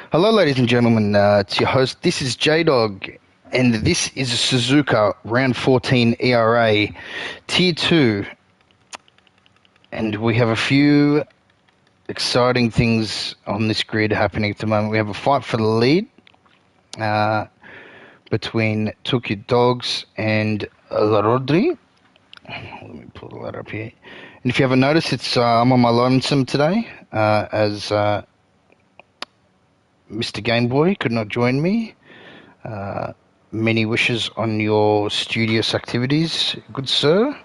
Hello, ladies and gentlemen. It's your host. This is J-Dog, and this is a Suzuka Round 14 ERA Tier 2. And we have a few exciting things on this grid happening at the moment. We have a fight for the lead between Tokyo Dogs and Rodri. Let me pull that up here. And if you haven't noticed, I'm on my lonesome today as Mr. Game Boy could not join me. Many wishes on your studious activities, good sir.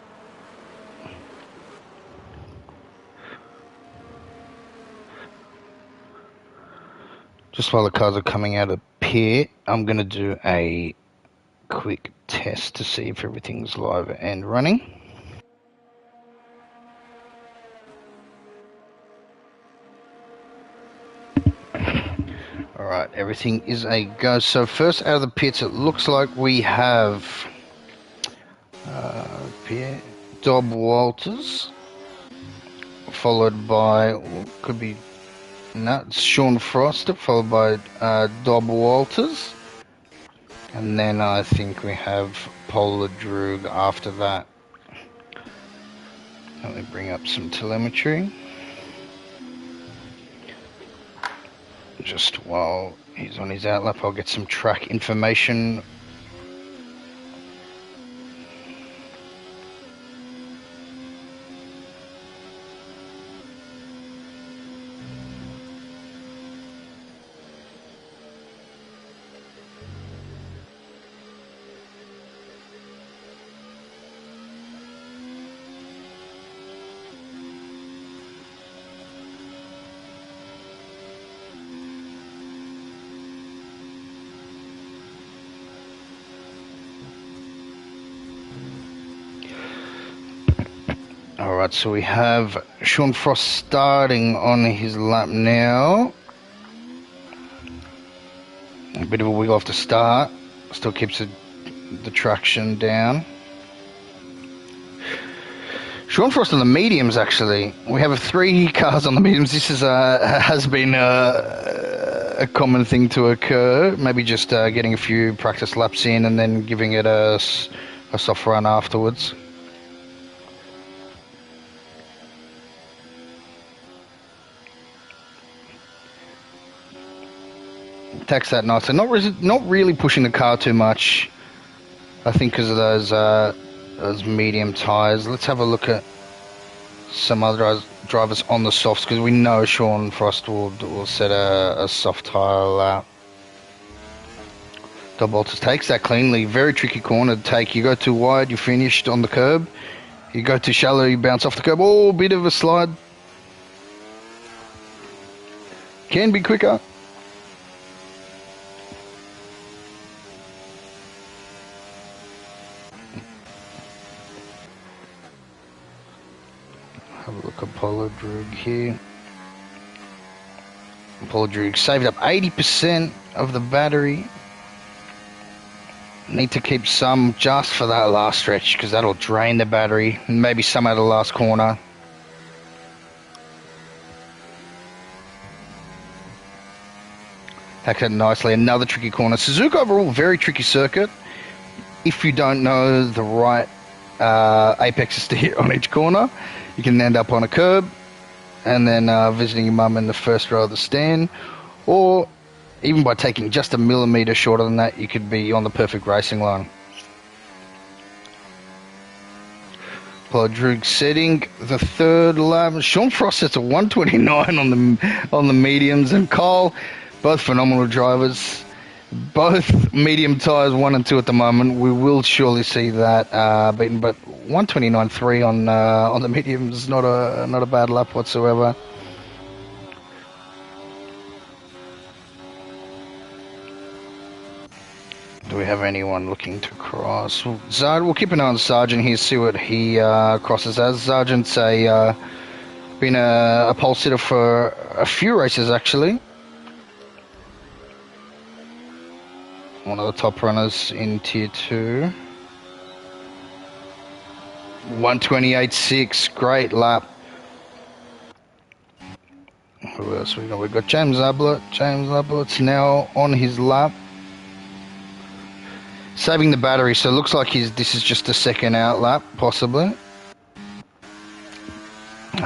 Just while the cars are coming out of pit, I'm going to do a quick test to see if everything's live and running. Alright, everything is a go. So first out of the pits, it looks like we have Dob Walters, followed by, could be, no, it's Sean Foster, followed by Dob Walters. And then I think we have Polar Droog after that. Let me bring up some telemetry. Just while he's on his outlap, I'll get some track information. Alright, so we have Sean Frost starting on his lap now. A bit of a wiggle off the start. Still keeps the traction down. Sean Frost on the mediums, actually. We have 3 cars on the mediums. This has been a common thing to occur. Maybe just getting a few practice laps in and then giving it a soft run afterwards. Attacks that nicely. Not really pushing the car too much. I think because of those medium tyres. Let's have a look at some other drivers on the softs, because we know Sean Frost will set a soft tyre lap. Dob Walters takes that cleanly. Very tricky corner to take. You go too wide, you're finished on the curb. You go too shallow, you bounce off the curb. Oh, bit of a slide. Can be quicker. Have a look at Polar Droog here. Polar Droog saved up 80% of the battery. Need to keep some just for that last stretch, because that'll drain the battery. And maybe some out of the last corner. Tacked it nicely. Another tricky corner. Suzuka overall, very tricky circuit. If you don't know the right apexes to hit on each corner, you can end up on a curb and then visiting your mum in the first row of the stand, or even by taking just a millimetre shorter than that, you could be on the perfect racing line. Polar Droog setting the third lap. Sean Frost sets a 129 on the mediums, and Kyle, both phenomenal drivers. Both medium tyres 1 and 2 at the moment. We will surely see that beaten, but 129.3 on the mediums is not a bad lap whatsoever. Do we have anyone looking to cross? We'll keep an eye on Sargent here, see what he crosses as. Sargent's been a pole sitter for a few races, actually. One of the top runners in Tier 2. 128.6, great lap. Who else we got? We've got James Ablett. James Ablett's now on his lap. Saving the battery, so it looks like this is just a second out lap, possibly.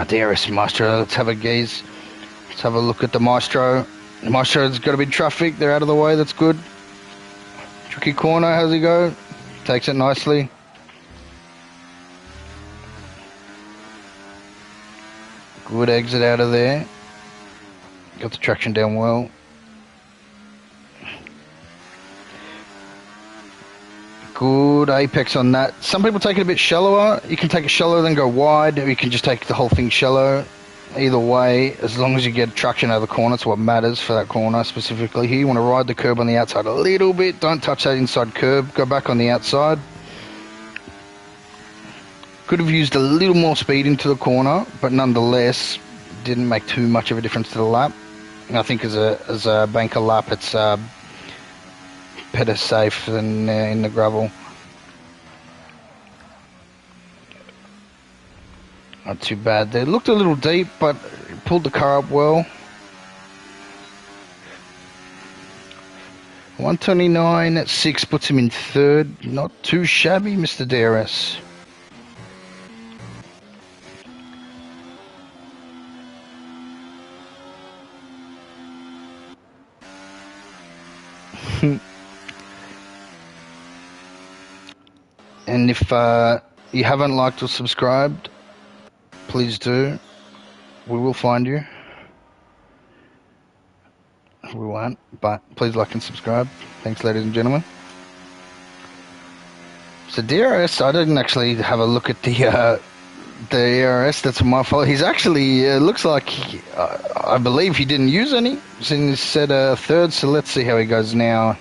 DRS Maestro, let's have a gaze. Let's have a look at the Maestro. The Maestro's got a bit of traffic, they're out of the way, that's good. Tricky corner, how's he go? Takes it nicely. Good exit out of there. Got the traction down well. Good apex on that. Some people take it a bit shallower. You can take it shallower then go wide, or you can just take the whole thing shallow. Either way, as long as you get traction out of the corner, it's what matters for that corner specifically. Here you want to ride the curb on the outside a little bit. Don't touch that inside curb. Go back on the outside. Could have used a little more speed into the corner, but nonetheless, didn't make too much of a difference to the lap. And I think as a banker lap, it's better safe than in the gravel. Not too bad there. Looked a little deep, but pulled the car up well. 129 at 6 puts him in third. Not too shabby, Mr. DRS. And if you haven't liked or subscribed, please do. We will find you. We won't, but please like and subscribe. Thanks, ladies and gentlemen. So DRS, I didn't actually have a look at the ERS. That's my fault. He's actually looks like I believe he didn't use any. He said third. So let's see how he goes now.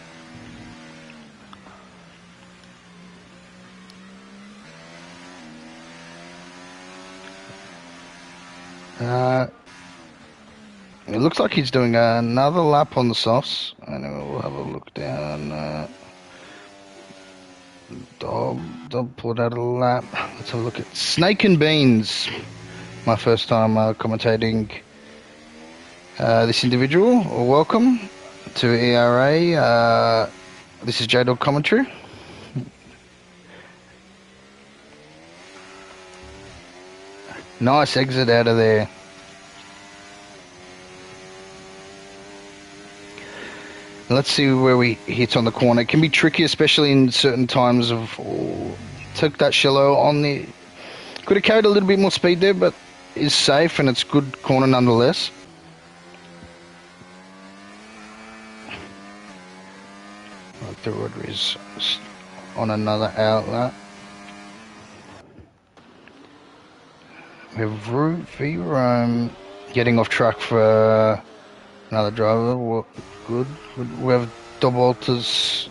It looks like he's doing another lap on the softs, and we'll have a look down. Dog pulled out a lap. Let's have a look at Snake and Beans. My first time commentating this individual. Welcome to ERA. This is J-Dog commentary. Nice exit out of there. Let's see where we hit on the corner. It can be tricky, especially in certain times of... took that shallow on the... Could have carried a little bit more speed there, but is safe and it's good corner nonetheless. The rudder is on another outlet. We have V-Rome getting off track for another driver. Good. We have Walter's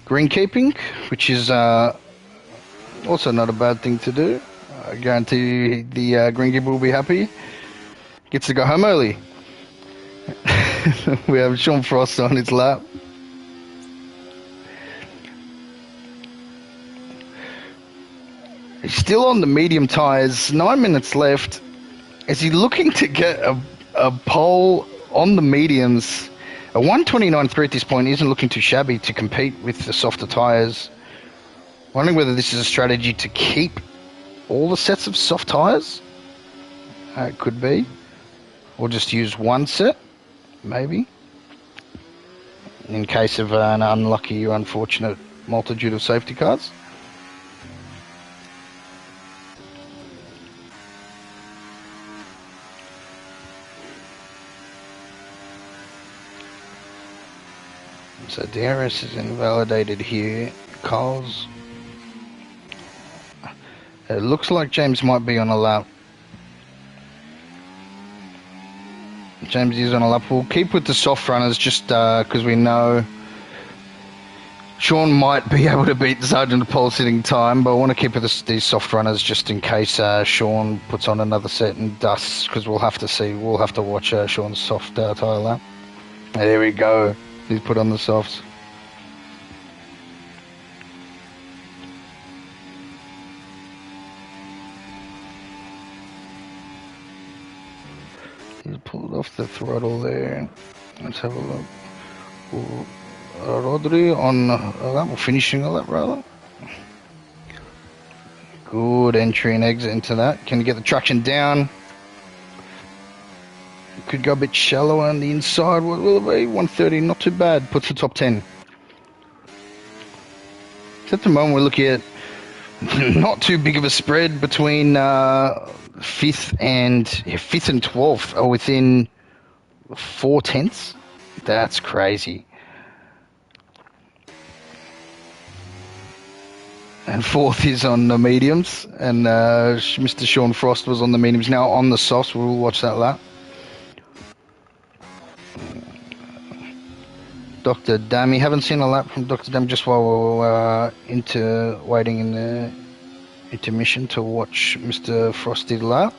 greenkeeping, which is also not a bad thing to do. I guarantee the greenkeeper will be happy. Gets to go home early. We have Sean Frost on his lap. He's still on the medium tyres, 9 minutes left. Is he looking to get a pole on the mediums? A 129.3 at this point isn't looking too shabby to compete with the softer tyres. Wondering whether this is a strategy to keep all the sets of soft tyres? It could be. Or just use one set, maybe. In case of an unlucky or unfortunate multitude of safety cars. So DRS is invalidated here. Coles. It looks like James might be on a lap. James is on a lap. We'll keep with the soft runners just because we know Sean might be able to beat the Sergeant of pole sitting time, but I want to keep with these soft runners just in case Sean puts on another set and dusts, because we'll have to watch Sean's soft tyre lap. There we go. He's put on the softs. pulled off the throttle there. Let's have a look. Rodri on that, or finishing a lap rather. Good entry and exit into that. Can you get the traction down? Could go a bit shallower on the inside. What will it be? 130, not too bad. Puts the top 10. So at the moment we're looking at not too big of a spread between 5th and 12th are within 4/10. That's crazy. And 4th is on the mediums, and Mr. Sean Frost was on the mediums. Now on the softs, we'll watch that lap. Dr. Dammy, haven't seen a lap from Dr. Dammy just while we're waiting in the intermission to watch Mr. Frosty lap.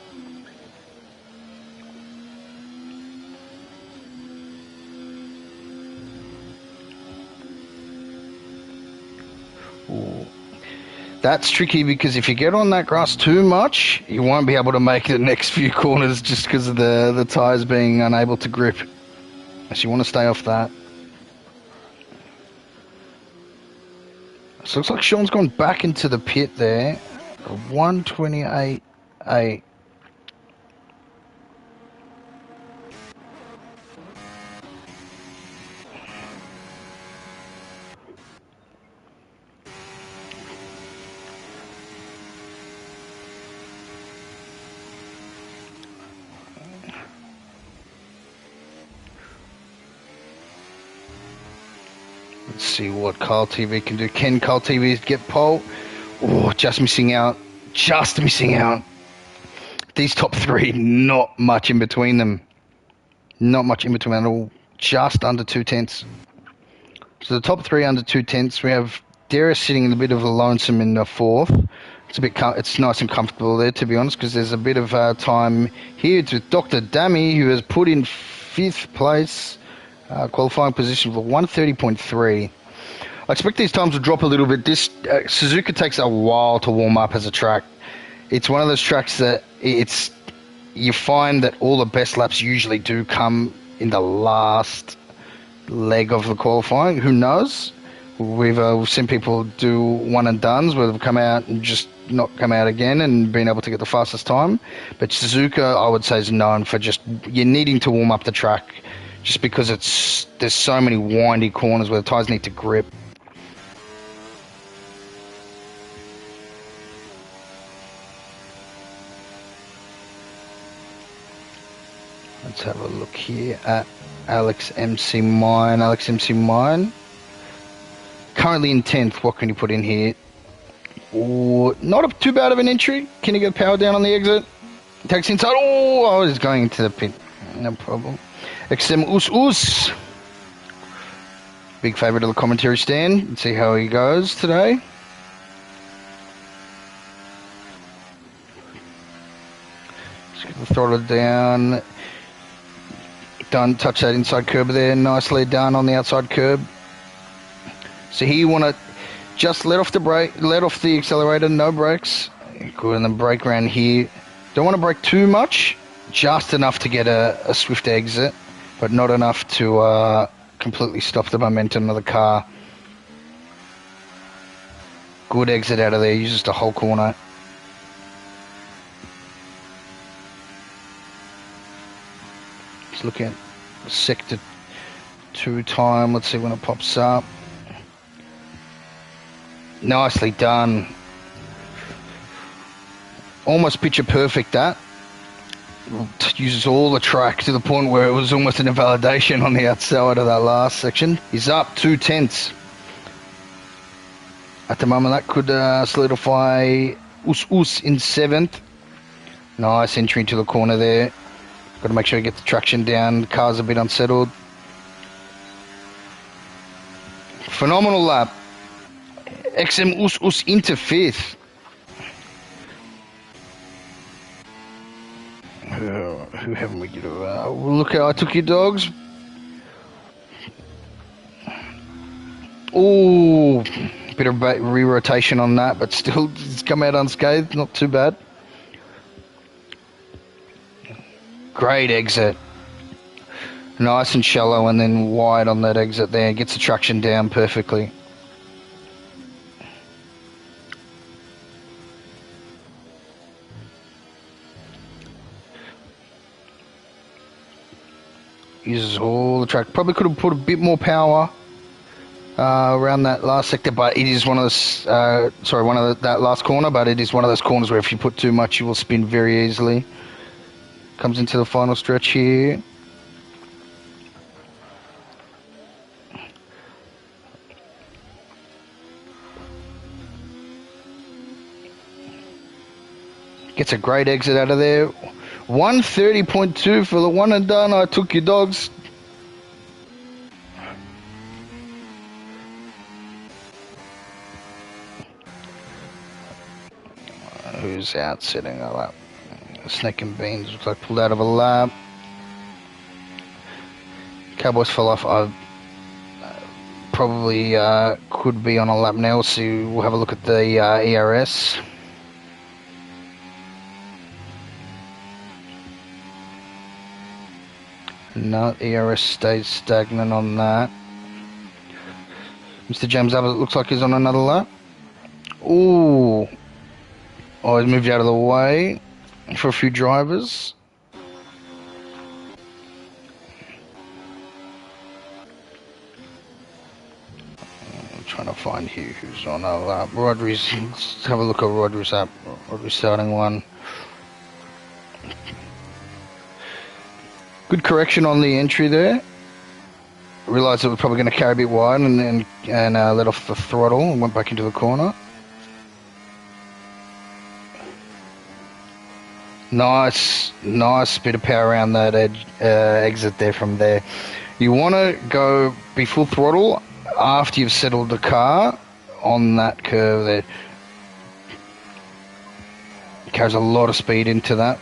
Ooh. That's tricky because if you get on that grass too much, you won't be able to make the next few corners just because of the tyres being unable to grip. So you want to stay off that. So looks like Sean's gone back into the pit there. 128.8. Let's see what Kyle TV can do. Can Kyle TV get pole? Oh, just missing out. Just missing out. These top 3, not much in between them. Not much in between at all. Just under 2/10. So the top 3 under 2/10. We have Darius sitting in a bit of a lonesome in the 4th. It's nice and comfortable there, to be honest, because there's a bit of time here with Dr. Dammy, who has put in 5th place. Qualifying position for 130.3. I expect these times will drop a little bit. This Suzuka takes a while to warm up as a track. It's one of those tracks that you find that all the best laps usually do come in the last leg of the qualifying. Who knows? We've seen people do one and dones where they've come out and just not come out again and been able to get the fastest time. But Suzuka, I would say, is known for just you needing to warm up the track. Just because there's so many windy corners where the tyres need to grip. Let's have a look here at Alex MC Mine. Alex MC Mine. Currently in 10th. What can you put in here? Ooh, not too bad of an entry. Can you get power down on the exit? Takes inside. Oh, I was going into the pit. No problem. XM Us. Big favourite of the commentary stand. Let's see how he goes today. Just get the throttle down. Done. Touch that inside curb there. Nicely done on the outside curb. So here you want to just let off the brake, let off the accelerator, no brakes. Good, and then brake around here. Don't want to brake too much. Just enough to get a swift exit, but not enough to completely stop the momentum of the car. Good exit out of there, uses the whole corner. Let's look at sector 2 time. Let's see when it pops up. Nicely done. Almost picture perfect that. Uses all the track to the point where it was almost an invalidation on the outside of that last section. He's up 2/10. At the moment, that could solidify Us in 7th. Nice entry into the corner there. Got to make sure you get the traction down. The car's a bit unsettled. Phenomenal lap. XM Us into 5th. Who haven't we got? Look how I took your dogs. Oh, bit of re-rotation on that, but still it's come out unscathed. Not too bad. Great exit. Nice and shallow and then wide on that exit there. Gets the traction down perfectly. Uses all the track. Probably could have put a bit more power around that last sector, but it is one of those. That last corner. But it is one of those corners where if you put too much, you will spin very easily. Comes into the final stretch here. Gets a great exit out of there. 130.2 for the one and done. I took your dogs. Who's out setting a lap? Snake and Beans looks like pulled out of a lap. Cowboys for life. I probably could be on a lap now. So we'll have a look at the ERS. No, ERS stays stagnant on that. Mr. James Abbott looks like he's on another lap. Ooh. Oh, he's moved out of the way for a few drivers. I'm trying to find here who's on a lap. Rodri's, let's have a look at Rodri's lap. Rodri's starting one. Good correction on the entry there. Realised it was probably going to carry a bit wide and let off the throttle and went back into the corner. Nice bit of power around that exit there from there. You want to go be full throttle after you've settled the car on that curve there. It carries a lot of speed into that.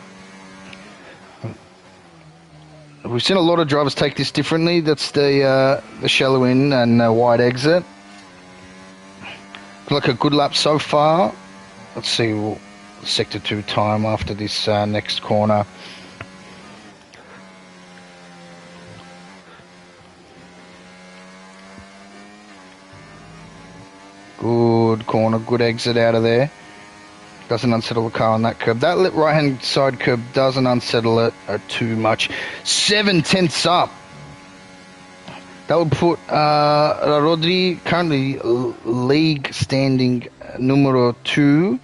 We've seen a lot of drivers take this differently. That's the shallow in and wide exit. Like a good lap so far. Let's see sector 2 time after this next corner. Good corner, good exit out of there. Doesn't unsettle the car on that curb. That right hand side curb doesn't unsettle it too much. 7/10 up. That would put Rodri currently league standing numero 2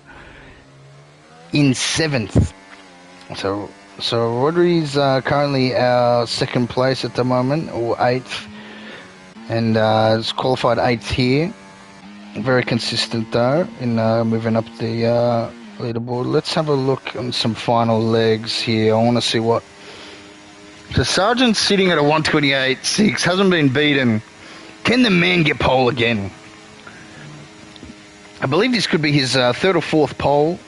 in 7th. So Rodri's currently our 2nd place at the moment, or 8th, and is qualified 8th here. Very consistent though in moving up the leaderboard. Let's have a look on some final legs here. I want to see what. So Sargent's sitting at a 128.6, hasn't been beaten. Can the man get pole again? I believe this could be his 3rd or 4th pole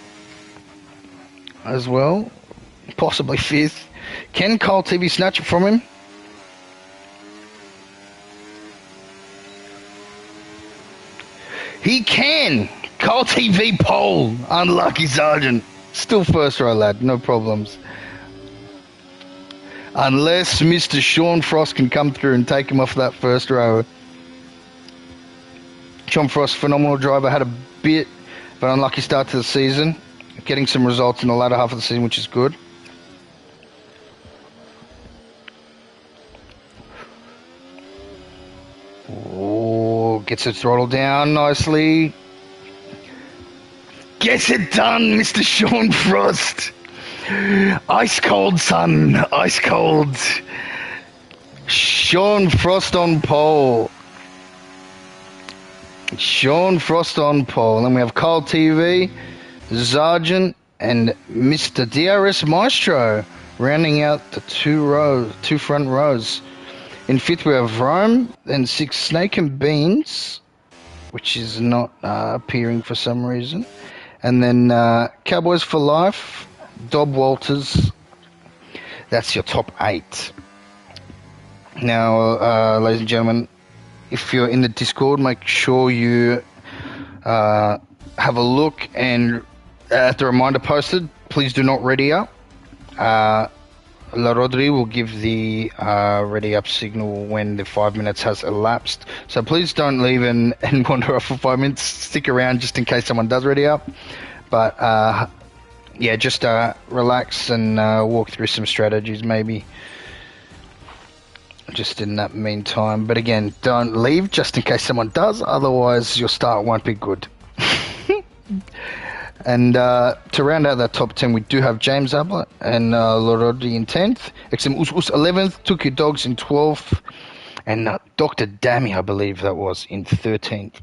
as well, possibly 5th. Can Cole TV snatch it from him? He can! Cole TV pole! Unlucky Sargent. Still first row, lad. No problems. Unless Mr. Sean Frost can come through and take him off that first row. Sean Frost, phenomenal driver. Had a bit of an unlucky start to the season. Getting some results in the latter half of the season, which is good. Oh, gets it throttled down nicely. Gets it done, Mr. Sean Frost. Ice cold, son. Ice cold. Sean Frost on pole. Sean Frost on pole. And then we have Cole TV, Sargent, and Mr. DRS Maestro rounding out the two front rows. In 5th we have Rome, then 6th Snake and Beans, which is not appearing for some reason. And then Cowboys for Life, Dob Walters. That's your top 8. Now, ladies and gentlemen, if you're in the Discord, make sure you have a look and at the reminder posted, please do not ready up. La Rodri will give the ready up signal when the 5 minutes has elapsed. So please don't leave and wander off for 5 minutes. Stick around just in case someone does ready up. But yeah, just relax and walk through some strategies maybe. Just in that meantime. But again, don't leave just in case someone does. Otherwise, your start won't be good. And to round out that top 10, we do have James Ablett and Lorodi in 10th, XM Us 11th, Took Your Dogs in 12th, and Dr. Dammy, I believe that was, in 13th.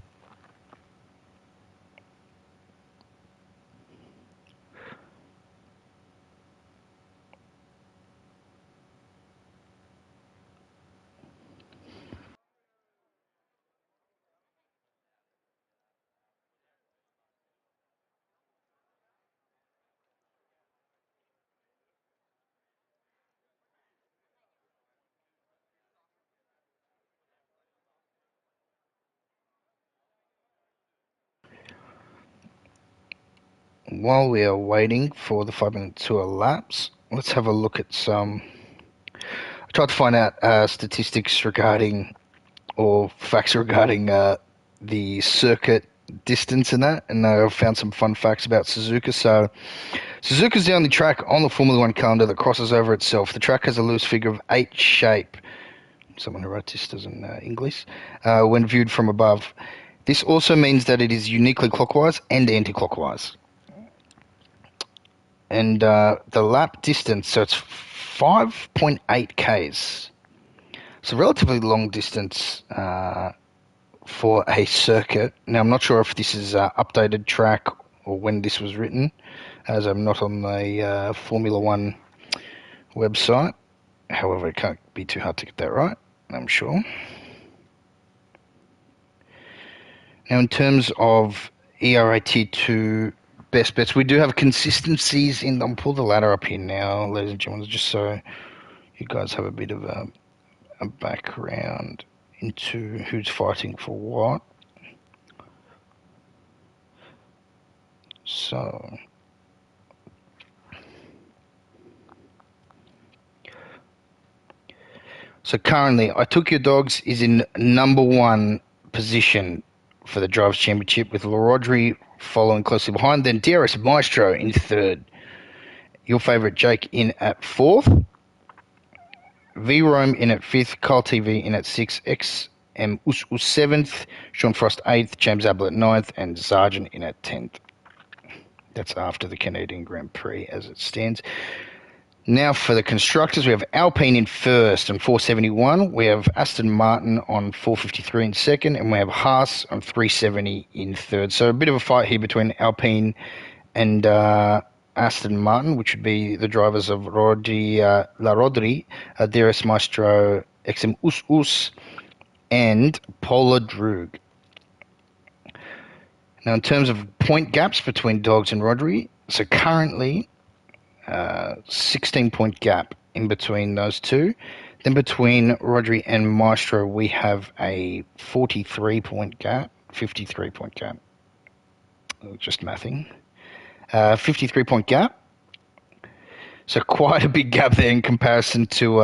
While we are waiting for the 5 minutes to elapse, let's have a look at some. I tried to find out statistics regarding, or facts regarding the circuit distance and that, and I found some fun facts about Suzuka. So, Suzuka's the only track on the Formula One calendar that crosses over itself. The track has a loose figure of 8 shape. Someone who wrote this doesn't English. When viewed from above. This also means that it is uniquely clockwise and anti-clockwise. And the lap distance, so it's 5.8 Ks. It's a relatively long distance for a circuit. Now, I'm not sure if this is updated track or when this was written, as I'm not on the Formula One website. However, it can't be too hard to get that right, I'm sure. Now, in terms of ERA Tier 2 best bets, we do have consistencies in. I'll pull the ladder up here now, ladies and gentlemen, just so you guys have a bit of a background into who's fighting for what. So currently, I Took Your Dogs is in number 1 position for the Drivers' Championship, with Rodri following closely behind, then DRS Maestro in 3rd. Your favourite Jake in at 4th. V-Rome in at 5th, Carl TV in at 6th, XM Us 7th, Sean Frost 8th, James Ablett 9th, and Sargent in at 10th. That's after the Canadian Grand Prix as it stands. Now for the constructors, we have Alpine in 1st on 471. We have Aston Martin on 453 in 2nd, and we have Haas on 370 in 3rd. So a bit of a fight here between Alpine and Aston Martin, which would be the drivers of La Rodri, DRS Maestro, XM Us, and Pola Droog. Now, in terms of point gaps between Dogs and Rodri, so currently 16-point gap in between those two. Then between Rodri and Maestro, we have a 43-point gap, 53-point gap. Just mathing. 53-point gap. So quite a big gap there in comparison to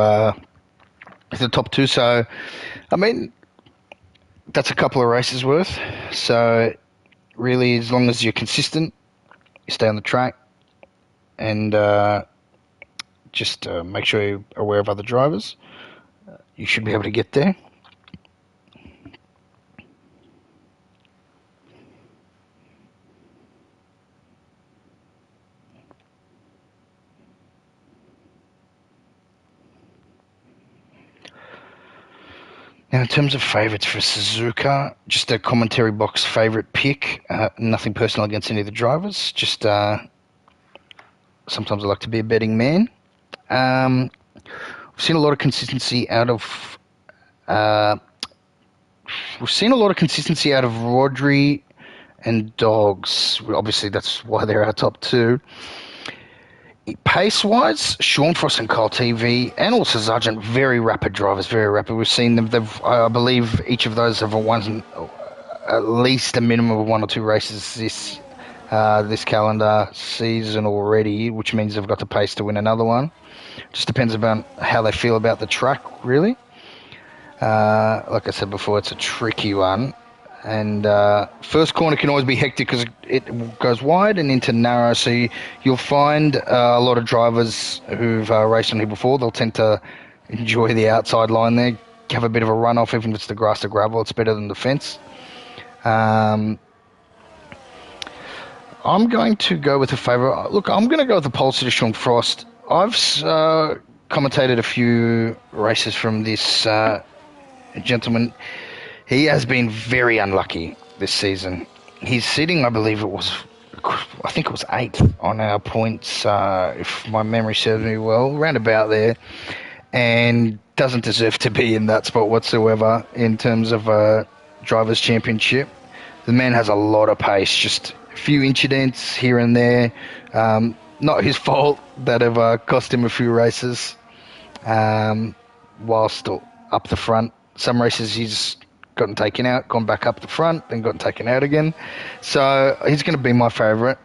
the top two. So, I mean, that's a couple of races worth. So, really, as long as you're consistent, you stay on the track, and just make sure you're aware of other drivers, you should be able to get there. Now, in terms of favourites for Suzuka, just a commentary box favourite pick. Nothing personal against any of the drivers. Just sometimes I like to be a betting man. We've seen a lot of consistency out of. We've seen a lot of consistency out of Rodri and Dogs. Obviously, that's why they're our top two. Pace-wise, Sean Frost and Kyle TV, and also Sargent, very rapid drivers, very rapid. We've seen them. I believe each of those have won at least a minimum of 1 or 2 races this calendar season already, which means they've got the pace to win another one. Just depends about how they feel about the track, really. Like I said before, it's a tricky one. And first corner can always be hectic because it goes wide and into narrow. So you'll find a lot of drivers who've raced on here before, they'll tend to enjoy the outside line there, have a bit of a runoff, even if it's the grass to gravel. It's better than the fence. I'm going to go with a favourite. Look, I'm going to go with the pole sitter, Sean Frost. I've commentated a few races from this gentleman. He has been very unlucky this season. He's sitting, I think it was 8th on our points, if my memory serves me well, round about there, and doesn't deserve to be in that spot whatsoever in terms of a Drivers' Championship. The man has a lot of pace, just a few incidents here and there. Not his fault that have cost him a few races, whilst up the front. Some races he's gotten taken out, gone back up the front, then gotten taken out again. So he's going to be my favourite.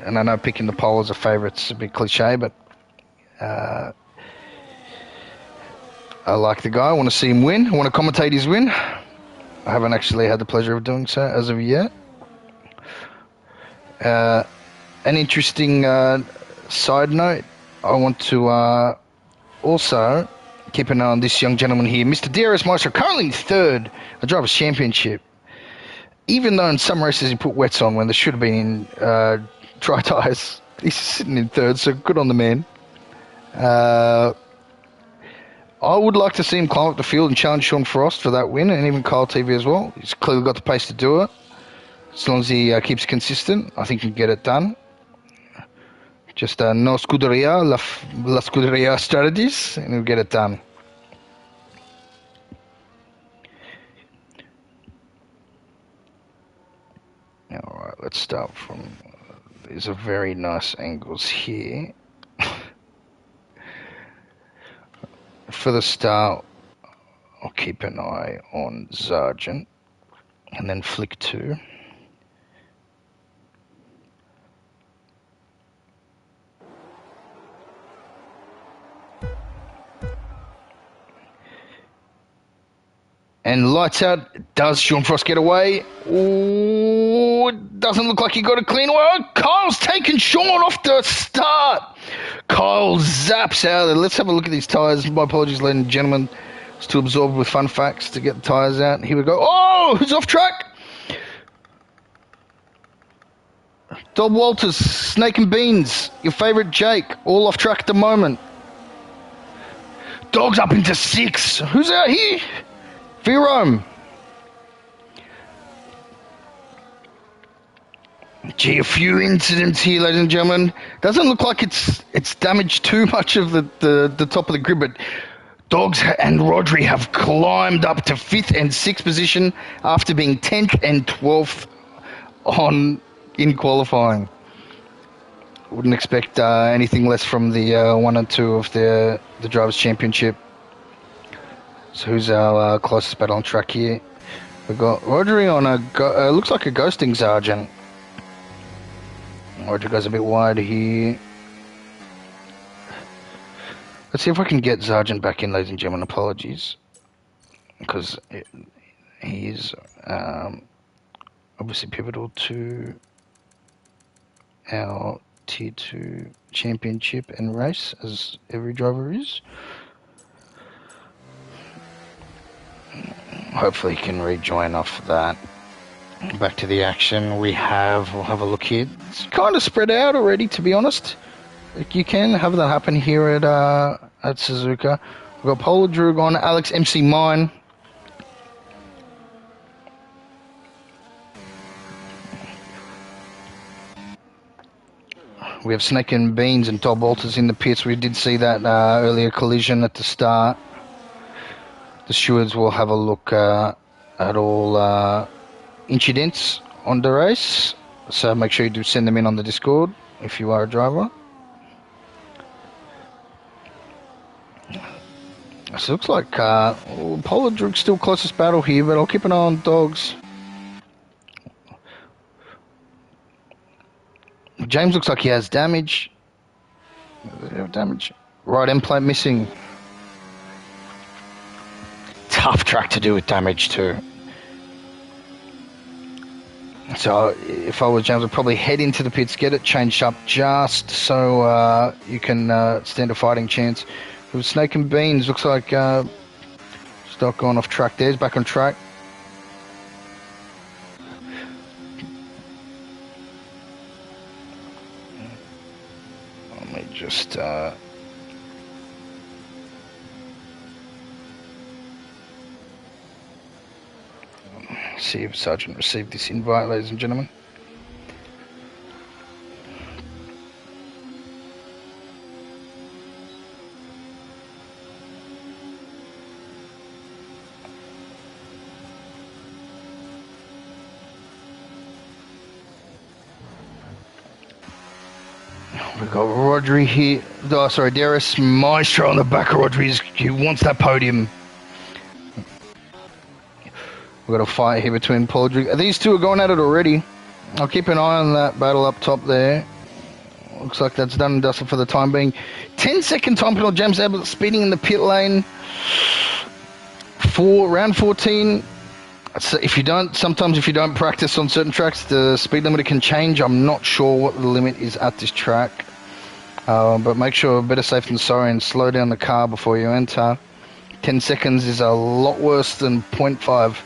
And I know picking the pole as a favourite's a bit cliche, but I like the guy. I want to see him win. I want to commentate his win. I haven't actually had the pleasure of doing so as of yet. An interesting side note, I want to also keep an eye on this young gentleman here, Mr. DRS Maestro, currently in 3rd, a Drivers' Championship. Even though in some races he put wets on when there should have been in dry tyres, he's sitting in 3rd, so good on the man. I would like to see him climb up the field and challenge Sean Frost for that win, and even Kyle TV as well. He's clearly got the pace to do it. As long as he keeps consistent, I think he can get it done. Just no scuderia, la scuderia strategies, and he'll get it done. All right, let's start from... These are very nice angles here. For the start, I'll keep an eye on Sargent, and then flick 2. And lights out. Does Sean Frost get away? Oh, it doesn't look like he got a clean away. Oh, Kyle's taken Sean off the start. Kyle zaps out of there. Let's have a look at these tyres. My apologies, ladies and gentlemen. I was too absorbed with fun facts to get the tyres out. Here we go. Oh, who's off track? Dob Walters, Snake and Beans, your favourite Jake, all off track at the moment. Dog's up into 6. Who's out here? Virome. Gee, a few incidents here, ladies and gentlemen. Doesn't look like it's damaged too much of the top of the grid, but Dogs and Rodri have climbed up to 5th and 6th position after being 10th and 12th in qualifying. Wouldn't expect anything less from the 1 and 2 of the Drivers' Championship. So who's our closest battle on track here? We've got Rodri on looks like a ghosting Sargent. Rodri goes a bit wide here. Let's see if I can get Sargent back in, ladies and gentlemen. Apologies. Because he is obviously pivotal to our Tier 2 championship and race, as every driver is. Hopefully he can rejoin off that. Back to the action. We'll have a look here. It's kind of spread out already, to be honest. Like, you can have that happen here at Suzuka. We've got Polar Droog on, Alex MC Mine. We have Snake and Beans and Todd Walters in the pits. We did see that earlier collision at the start. The stewards will have a look at all incidents on the race. So make sure you do send them in on the Discord if you are a driver. So it looks like Polar Droog's still closest battle here, but I'll keep an eye on Dogs. James looks like he has damage. Damage. Right end plate missing. Tough track to do with damage too. So if I was James, I'd probably head into the pits, get it changed up just so you can stand a fighting chance. With Snake and Beans, looks like stock going off track there. He's back on track. Let me just... see if Sergeant received this invite, ladies and gentlemen. We've got Rodri here. Oh, sorry, DRS Maestro on the back of Rodri. He wants that podium. We've got a fight here between Poldrick. These two are going at it already. I'll keep an eye on that battle up top there. Looks like that's done and dusted for the time being. 10-second time penalty. James Ablett speeding in the pit lane for round 14. So sometimes if you don't practice on certain tracks, the speed limiter can change. I'm not sure what the limit is at this track. But make sure, better safe than sorry, and slow down the car before you enter. 10 seconds is a lot worse than 0.5.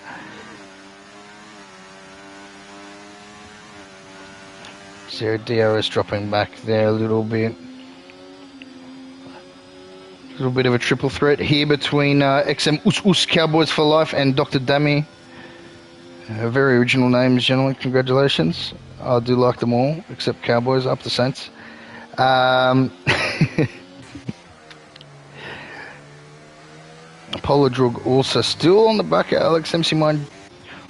So DRS dropping back there a little bit. A little bit of a triple threat here between XM Us Cowboys for Life and Dr. Dammy. Very original names, gentlemen. Congratulations. I do like them all, except Cowboys, up the Saints. Polar Drug also still on the back of Alex MC Mine,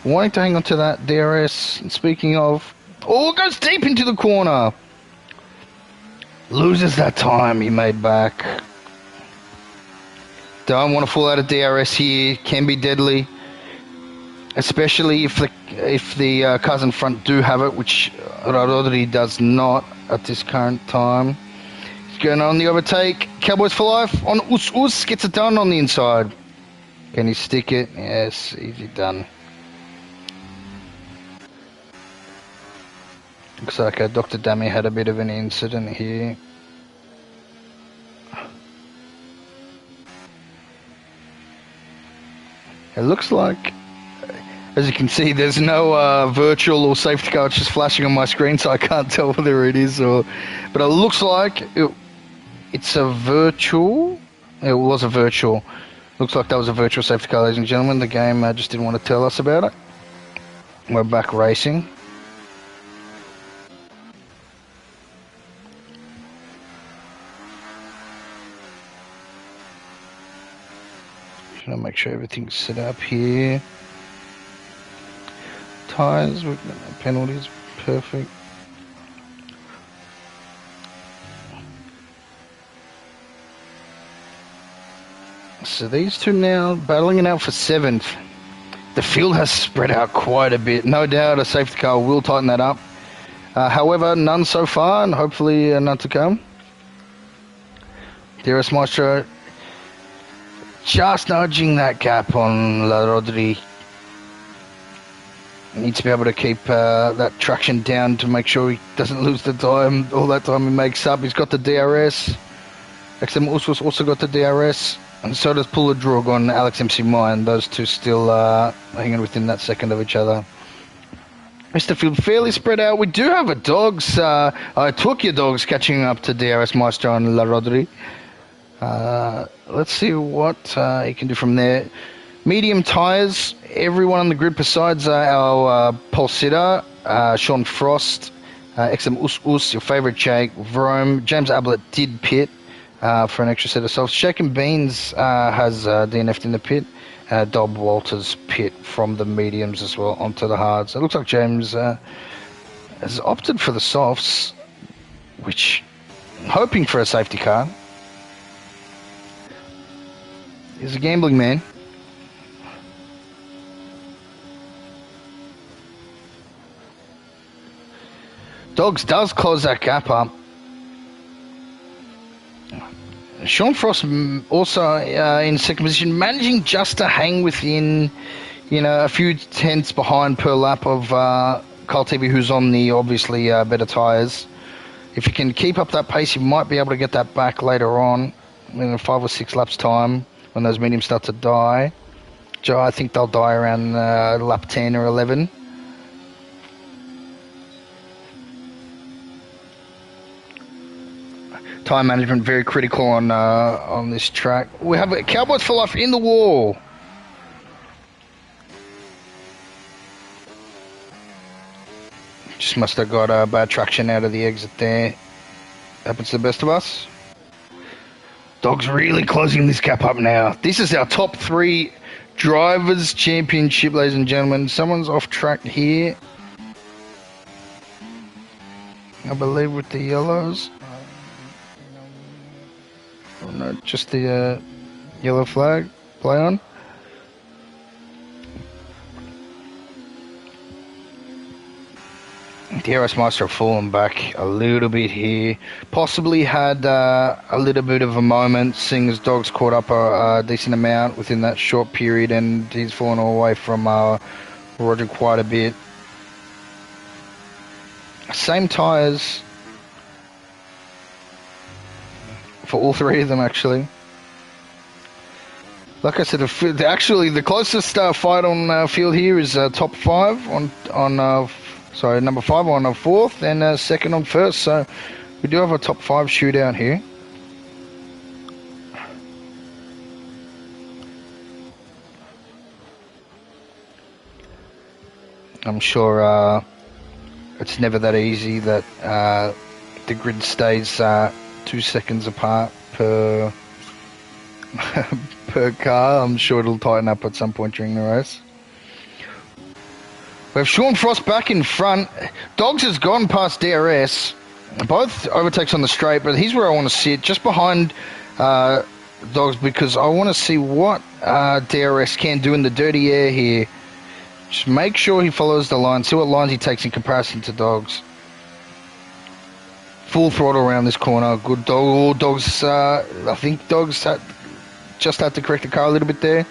wanting to hang on to that DRS. And speaking of, goes deep into the corner. Loses that time he made back. Don't want to fall out of DRS here. Can be deadly. Especially if the cars in front do have it, which Rodri does not at this current time. He's going on the overtake. Cowboys for Life on Us gets it done on the inside. Can he stick it? Yes, easy done. Looks like Dr. Dammy had a bit of an incident here. It looks like, as you can see, there's no virtual or safety car. It's just flashing on my screen, so I can't tell whether it is or... But it looks like it's a virtual. It was a virtual. Looks like that was a virtual safety car, ladies and gentlemen. The game just didn't want to tell us about it. We're back racing. Trying to make sure everything's set up here. Tires, penalties, perfect. So these two now battling it out for 7th. The field has spread out quite a bit. No doubt a safety car will tighten that up. However, none so far, and hopefully none to come. DRS Maestro just nudging that gap on La Rodri. Needs to be able to keep that traction down to make sure he doesn't lose the time. All that time he makes up. He's got the DRS. XM Us also got the DRS. And so does Puller Drog on Alex MC Mine. Those two still hanging within that second of each other. Mr. Field fairly spread out. We do have a dogs. Took your dogs catching up to DRS Maestro and La Rodri. Let's see what he can do from there. Medium tyres, everyone on the grid besides our pole sitter, Sean Frost, XM Us, your favourite Jake, Vrome. James Ablett did pit for an extra set of softs. Shake and Beans has DNF'd in the pit. Dob Walters pit from the mediums as well onto the hards. It looks like James has opted for the softs, which, hoping for a safety car. He's a gambling man. Dogs does close that gap up. Sean Frost also in second position, managing just to hang within, a few tenths behind per lap of Carl TV, who's on the obviously better tyres. If he can keep up that pace, he might be able to get that back later on in 5 or 6 laps time when those mediums start to die. I think they'll die around lap 10 or 11. Time management very critical on this track. We have Cowboys for Life in the wall. Just must have got bad traction out of the exit there. Happens to the best of us. Dogs really closing this gap up now. This is our top 3 drivers championship, ladies and gentlemen. Someone's off track here, I believe, with the yellows. Oh, no, just the yellow flag play on. DRS Master have fallen back a little bit here. Possibly had a little bit of a moment, seeing as Dogs caught up a decent amount within that short period, and he's fallen away from Roger quite a bit. Same tyres for all 3 of them, actually. Like I said, actually the closest fight on field here is top 5 on number 5 on 4th and 2nd on 1st. So we do have a top 5 shootout here. I'm sure it's never that easy that the grid stays 2 seconds apart per per car. I'm sure it'll tighten up at some point during the race. We have Sean Frost back in front. Dogs has gone past DRS. Both overtakes on the straight, but here's where I want to sit, just behind Dogs, because I want to see what DRS can do in the dirty air here. Just make sure he follows the line, see what lines he takes in comparison to Dogs. Full throttle around this corner. Good dog. Oh, Dogs, I think Dogs just had to correct the car a little bit there.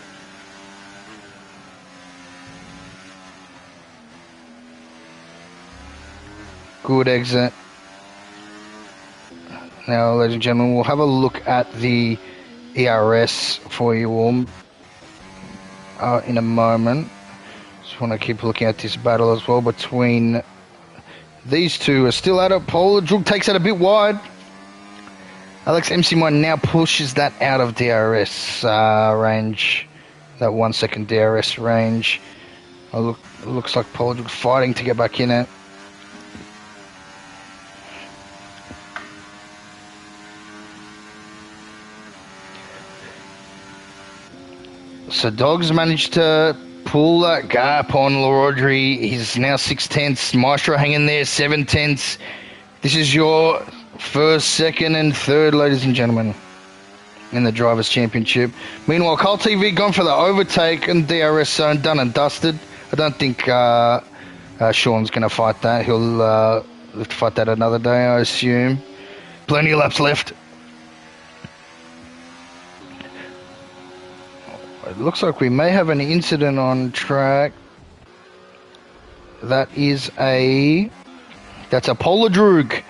Good exit. Now, ladies and gentlemen, we'll have a look at the ERS for you all in a moment. Just want to keep looking at this battle as well between these two. Are still at it. Polar takes that a bit wide. Alex MC1 now pushes that out of DRS range, that 1 second DRS range. Looks like Polar fighting to get back in it. So Dogs managed to pull that gap on Larodri. He's now 6 tenths. Maestro hanging there, 7 tenths. This is your first, second, and third, ladies and gentlemen, in the Drivers' Championship. Meanwhile, Carl TV gone for the overtake and DRS zone, done and dusted. I don't think Sean's going to fight that. He'll have to fight that another day, I assume. Plenty of laps left. It looks like we may have an incident on track. That's a Polar Droog.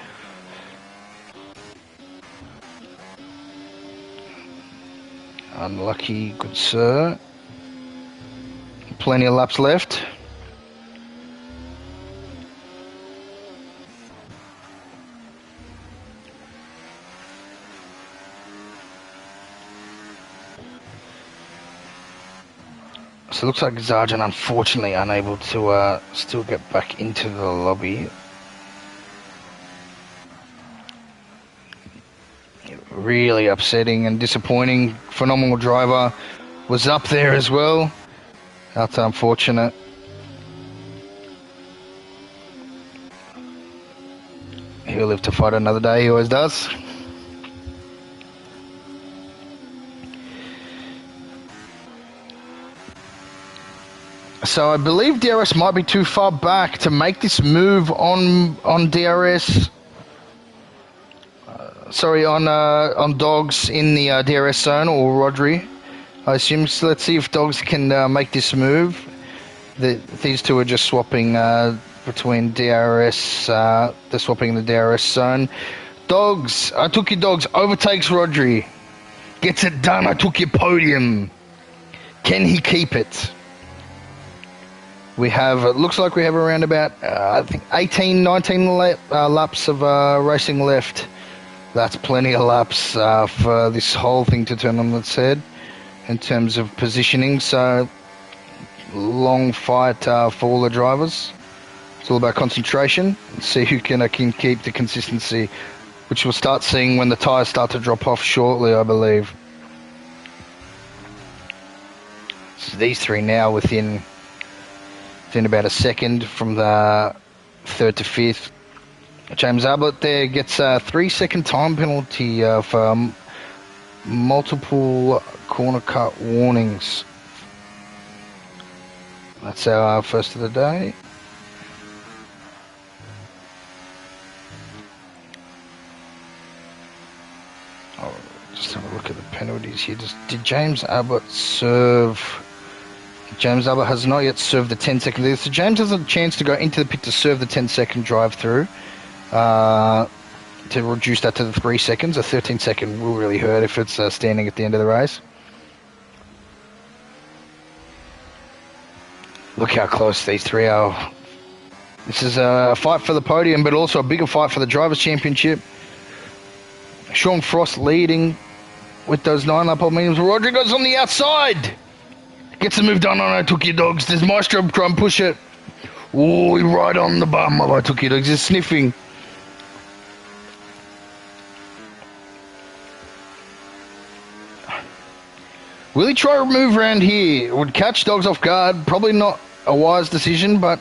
Unlucky, good sir. Plenty of laps left. So it looks like Zarjan unfortunately unable to still get back into the lobby. Really upsetting and disappointing. Phenomenal driver was up there as well. That's unfortunate. He'll live to fight another day, he always does. So I believe DRS might be too far back to make this move on DRS. Sorry, on Dogs in the DRS zone, or Rodri, I assume. So let's see if Dogs can make this move. These two are just swapping between DRS. They're swapping the DRS zone. Dogs, I took your Dogs, overtakes Rodri. Gets it done, I took your podium. Can he keep it? We have, it looks like we have around about, I think 18, 19 laps of racing left. That's plenty of laps for this whole thing to turn on its head in terms of positioning. So, long fight for all the drivers. It's all about concentration. See who can keep the consistency, which we'll start seeing when the tyres start to drop off shortly, I believe. So these three now within about a second from the third to fifth. James Ablett there gets a 3-second time penalty for multiple corner cut warnings. That's our first of the day. Oh, just have a look at the penalties here. Did James Ablett serve? James Ablett has not yet served the 10-second. So James has a chance to go into the pit to serve the 10-second drive-through to reduce that to the 3 seconds. A 13-second will really hurt if it's standing at the end of the race. Look how close these three are. This is a fight for the podium, but also a bigger fight for the Drivers' Championship. Sean Frost leading with those 9-lap old mediums. Rodri goes on the outside. Gets the move done on I Took Your Dogs. Does Maestro try and push it? Oh, right on the bum of I Took Your Dogs. He's sniffing. Will he try to move around here? It would catch Dogs off guard. Probably not a wise decision, but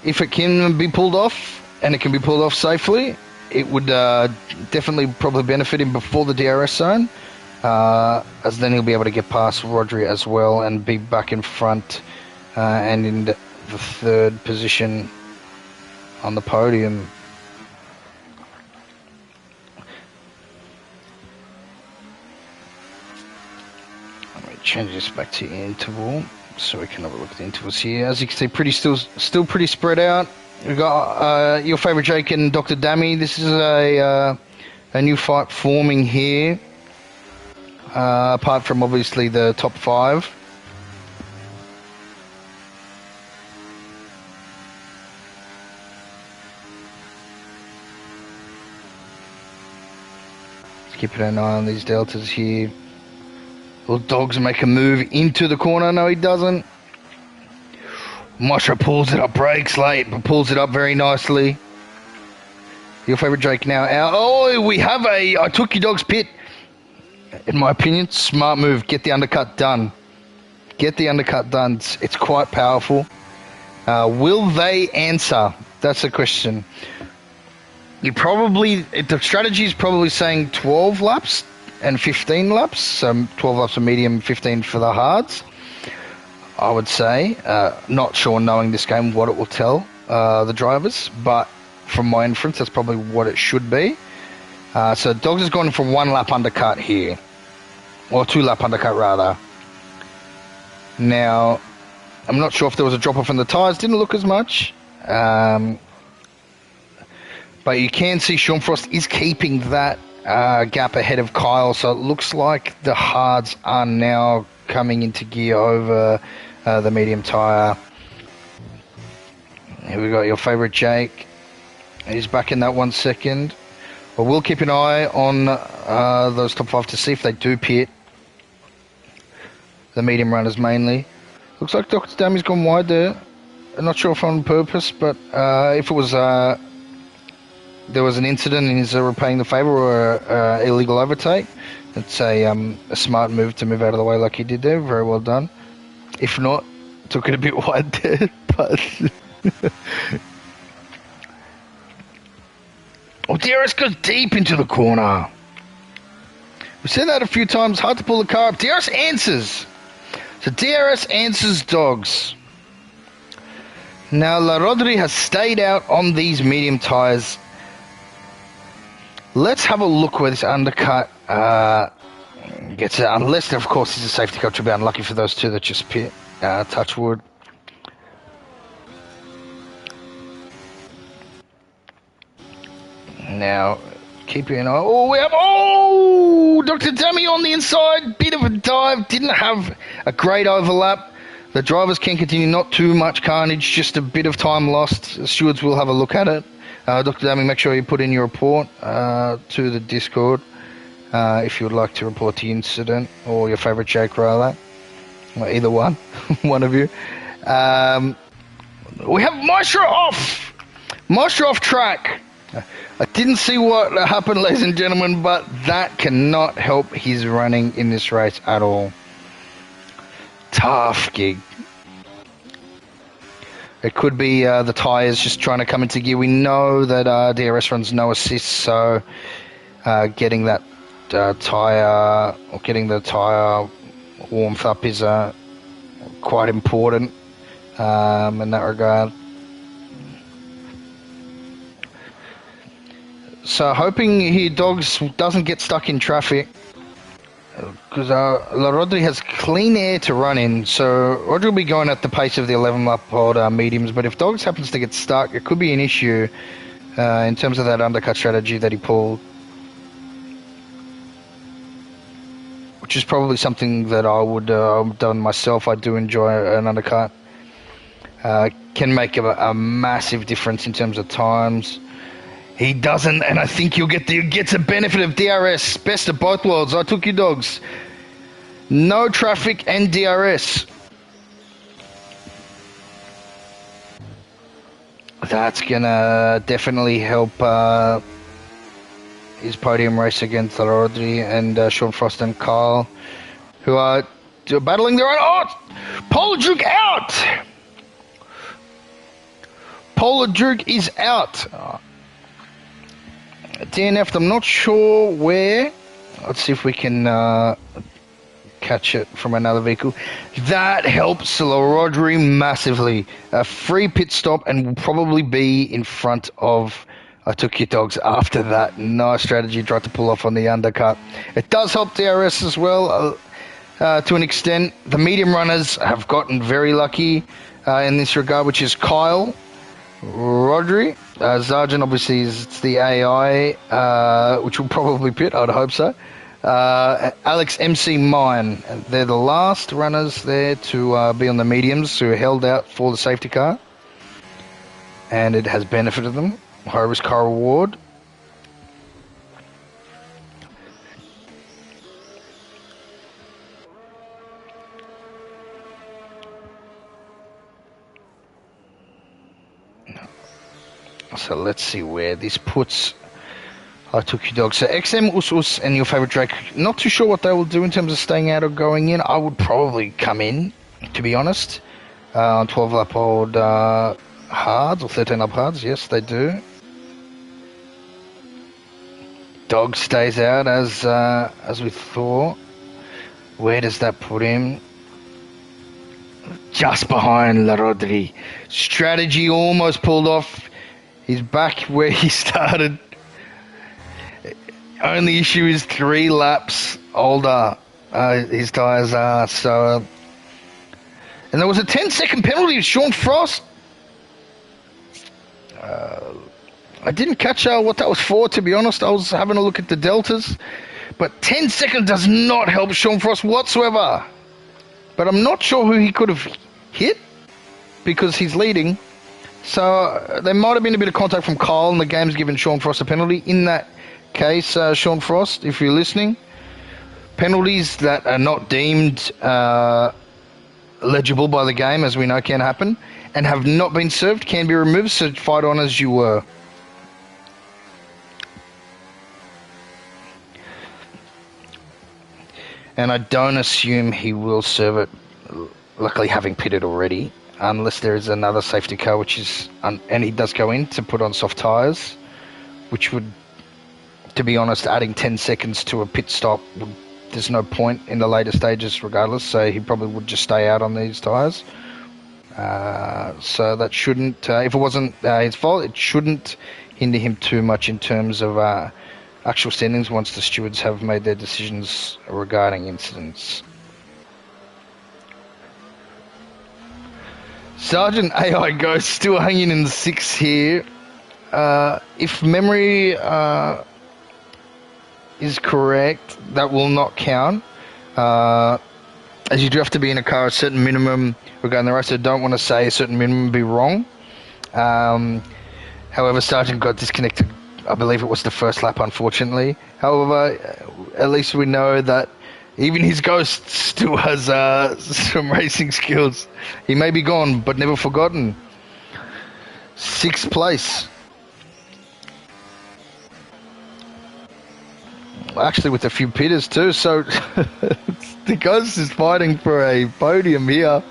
if it can be pulled off, and it can be pulled off safely, it would definitely probably benefit him before the DRS zone. As then he'll be able to get past Rodri as well and be back in front and in the third position on the podium. Let me change this back to interval so we can have a look at the intervals here. As you can see, still pretty spread out. We've got your favourite Jake and Dr. Dammy. This is a new fight forming here. Apart from obviously the top 5. Let's keep an eye on these deltas here. Will Dogs make a move into the corner? No, he doesn't. Mosher pulls it up, breaks late, but pulls it up very nicely. Your favourite Jake now out. Oh, we have a I Took Your Dogs pit. In my opinion, smart move. Get the undercut done. Get the undercut done. It's quite powerful. Will they answer? That's the question. The strategy is probably saying 12 laps and 15 laps. So 12 laps for medium, 15 for the hards. I would say. Not sure, knowing this game, what it will tell the drivers. But from my inference, that's probably what it should be. So Dogs has gone for 1 lap undercut here. Or 2 lap undercut, rather. Now, I'm not sure if there was a drop-off in the tyres. Didn't look as much. But you can see Sean Frost is keeping that gap ahead of Kyle. So it looks like the hards are now coming into gear over the medium tyre. Here we got your favourite Jake. He's back in that 1 second. But we'll keep an eye on those top 5 to see if they do pit. The medium runners mainly. Looks like Dr. Dammy's gone wide there. I'm not sure if on purpose, but if it was there was an incident and he's repaying the favour or illegal overtake, it's a smart move to move out of the way like he did there. Very well done. If not, took it a bit wide there, but... Oh, DRS goes deep into the corner. We've said that a few times. Hard to pull the car up. DRS answers. So So DRS answers dogs. Now, La Rodri has stayed out on these medium tyres. Let's have a look where this undercut gets it. Unless, of course, it's a safety car. To be unlucky for those two that just pit. Touch wood. Now, keep your eye. Oh, we have. Oh, Dr. Dummy on the inside. Bit of a dive. Didn't have a great overlap. The drivers can continue, not too much carnage, just a bit of time lost. The stewards will have a look at it. Dr. Dammy, make sure you put in your report to the Discord if you would like to report the incident or your favourite Jake Roller. Or either one, one of you. We have Maestro off! Maestro off track. I didn't see what happened, ladies and gentlemen, but that cannot help his running in this race at all. Tough gig. It could be the tyres just trying to come into gear. We know that DRS runs no assist, so getting that tyre or getting the tyre warmed up is quite important in that regard. So hoping here Dogs doesn't get stuck in traffic. Because La Rodri has clean air to run in, so Rodri will be going at the pace of the 11-lap-old mediums, but if Dogs happens to get stuck, it could be an issue in terms of that undercut strategy that he pulled. Which is probably something that I would have done myself. I do enjoy an undercut. Can make a massive difference in terms of times. He doesn't, and I think he gets a benefit of DRS. Best of both worlds. I took you Dogs. No traffic and DRS. That's gonna definitely help his podium race against Rodri and Sean Frost and Carl, who are battling their own. Oh, Polar out. Polar is out. DNF'd, I'm not sure where. Let's see if we can catch it from another vehicle. That helps La Rodri massively. A free pit stop and will probably be in front of I took your Dogs after that. Nice strategy, tried to pull off on the undercut. It does help DRS as well to an extent. The medium runners have gotten very lucky in this regard, which is Kyle, Rodri, Zarjan obviously is the AI, which will probably pit, I'd hope so. Alex MC Mine, they're the last runners there to be on the mediums who held out for the safety car, and it has benefited them. High risk, high reward. So let's see where this puts I took you Dogs. So XM, Us and your favourite Drake. Not too sure what they will do in terms of staying out or going in. I would probably come in, to be honest, on 12-lap old hards or 13-lap hards. Yes, they do. Dog stays out as we thought. Where does that put him? Just behind La Rodri. Strategy almost pulled off. He's back where he started. Only issue is 3 laps older. His tyres are so. And there was a 10-second penalty of Sean Frost. I didn't catch what that was for, to be honest. I was having a look at the deltas. But 10 seconds does not help Sean Frost whatsoever. But I'm not sure who he could have hit because he's leading. So there might have been a bit of contact from Kyle, and the game's given Sean Frost a penalty. In that case, Sean Frost, if you're listening, penalties that are not deemed legible by the game, as we know can happen, and have not been served, can be removed, so fight on as you were. And I don't assume he will serve it, luckily having pitted already, unless there is another safety car, which is, and he does go in to put on soft tyres, which would, to be honest, adding 10 seconds to a pit stop would there's no point in the later stages regardless, so he probably would just stay out on these tyres. So that shouldn't, if it wasn't his fault, it shouldn't hinder him too much in terms of actual standings once the stewards have made their decisions regarding incidents. Sergeant AI Ghost still hanging in the 6 here. If memory is correct, that will not count. As you do have to be in a car a certain minimum regarding the race. I don't want to say a certain minimum would be wrong. However, Sergeant got disconnected, I believe it was the first lap, unfortunately. However, at least we know that even his ghost still has some racing skills. He may be gone, but never forgotten. 6th place. Actually, with a few pitters too, so the ghost is fighting for a podium here.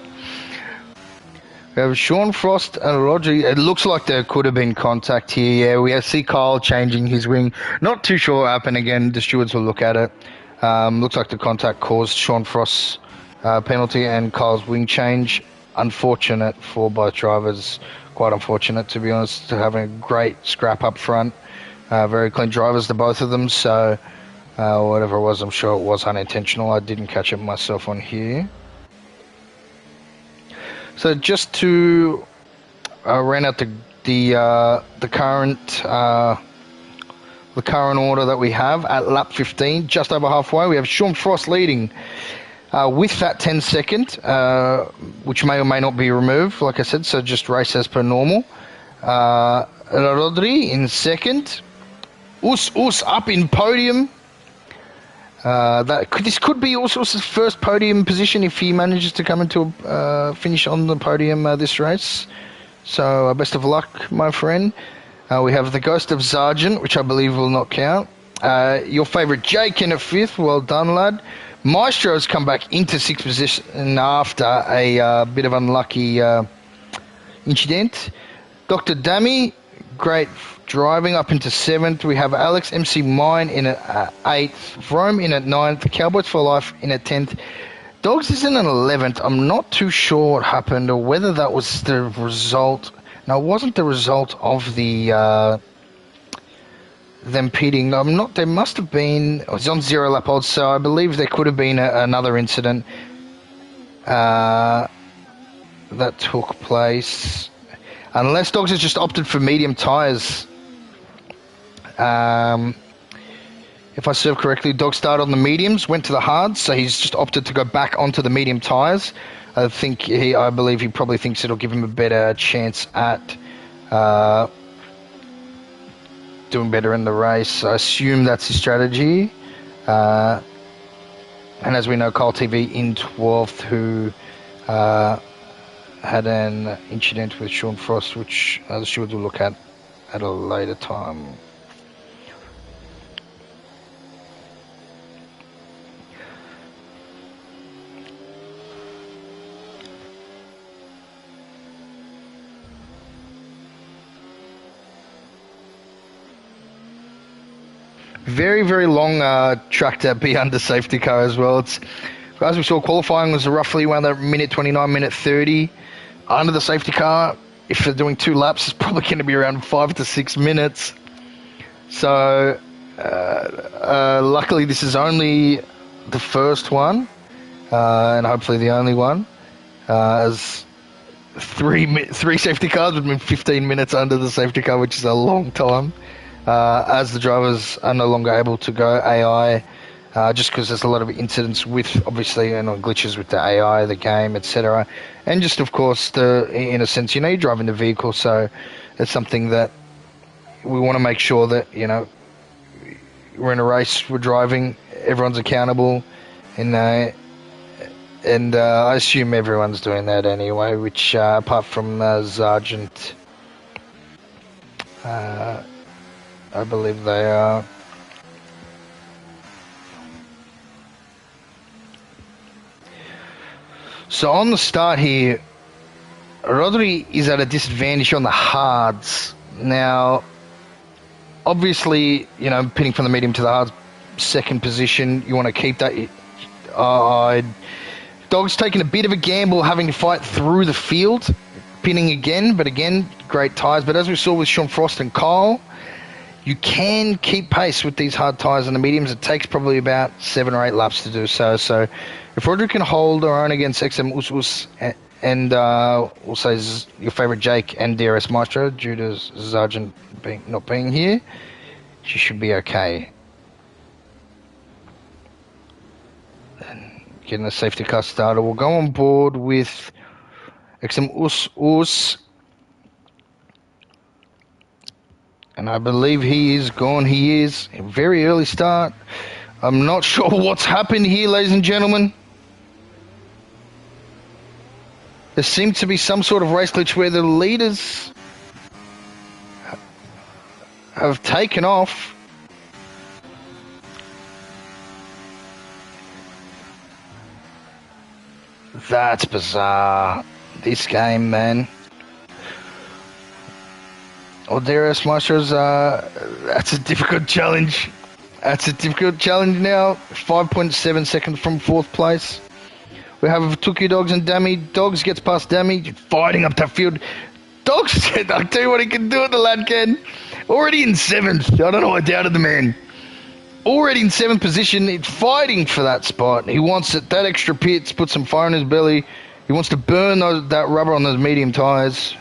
We have Sean Frost and Rodri. It looks like there could have been contact here. Yeah, we see Kyle changing his wing. Not too sure what happened again. The stewards will look at it. Looks like the contact caused Sean Frost's penalty and Kyle's wing change. Unfortunate for both drivers. Quite unfortunate, to be honest, to having a great scrap up front. Very clean drivers, the both of them. So whatever it was, I'm sure it was unintentional. I didn't catch it myself on here. So just to round out the current order that we have at lap 15, just over halfway, we have Sean Frost leading with that 10-second, which may or may not be removed, like I said, so just race as per normal. Rodri in second. Us up in podium. This could be Us's first podium position if he manages to come into a finish on the podium this race. So best of luck, my friend. We have the Ghost of Sergeant, which I believe will not count. Your favourite Jake in at 5th. Well done, lad. Maestro's come back into 6th position after a bit of unlucky incident. Dr. Dammy, great driving up into 7th. We have Alex MC Mine in at 8th. Rome in at 9th. Cowboys for Life in at 10th. Dogs is in at 11th. I'm not too sure what happened or whether that was the result. No, it wasn't the result of the them pitting. They must have been. It was on 0 lap odds, so I believe there could have been another incident that took place. Unless Dogs has just opted for medium tyres. If I serve correctly, Dogs started on the mediums, went to the hards, so he's just opted to go back onto the medium tyres. I believe he probably thinks it'll give him a better chance at doing better in the race. I assume that's his strategy. And as we know, Kyle TV in 12th, who had an incident with Sean Frost, which the stewards will look at a later time. Very, very long track to be under safety car as well. It's, as we saw, qualifying was roughly around that minute 29, minute 30. Under the safety car, if they're doing 2 laps, it's probably going to be around 5 to 6 minutes. So, luckily this is only the first one, and hopefully the only one, as three safety cars would mean 15 minutes under the safety car, which is a long time. As the drivers are no longer able to go AI, just because there's a lot of incidents with, obviously, glitches with the AI, the game, etc. And just, of course, in a sense, you're driving the vehicle, so it's something that we want to make sure that, we're in a race, we're driving, everyone's accountable, and I assume everyone's doing that anyway, which, apart from Sergeant, I believe they are. So on the start here, Rodri is at a disadvantage on the hards. Now, obviously, pitting from the medium to the hards second position. You want to keep that. Dog's taking a bit of a gamble having to fight through the field, pinning again, but again, great tyres. But as we saw with Sean Frost and Kyle, you can keep pace with these hard tyres on the mediums. It takes probably about 7 or 8 laps to do so. So if Roderick can hold her own against XM Us and also your favourite Jake and DRS Maestro, due to Sargent not being here, she should be okay. Getting the safety car started. We'll go on board with XM Us. And I believe he is gone. He is. A very early start. I'm not sure what's happened here, ladies and gentlemen. There seems to be some sort of race glitch where the leaders have taken off. That's bizarre. This game, man. Oh, DRS Maestros, that's a difficult challenge. That's a difficult challenge now. 5.7 seconds from 4th place. We have Tuki Dogs and Dammy. Dogs gets past Dammy, fighting up that field. Dogs said, I'll tell you what he can do it, the lad can. Already in 7th. I don't know, I doubted the man. Already in 7th position, he's fighting for that spot. He wants it, that extra pits, put some fire in his belly. He wants to burn that rubber on those medium tyres.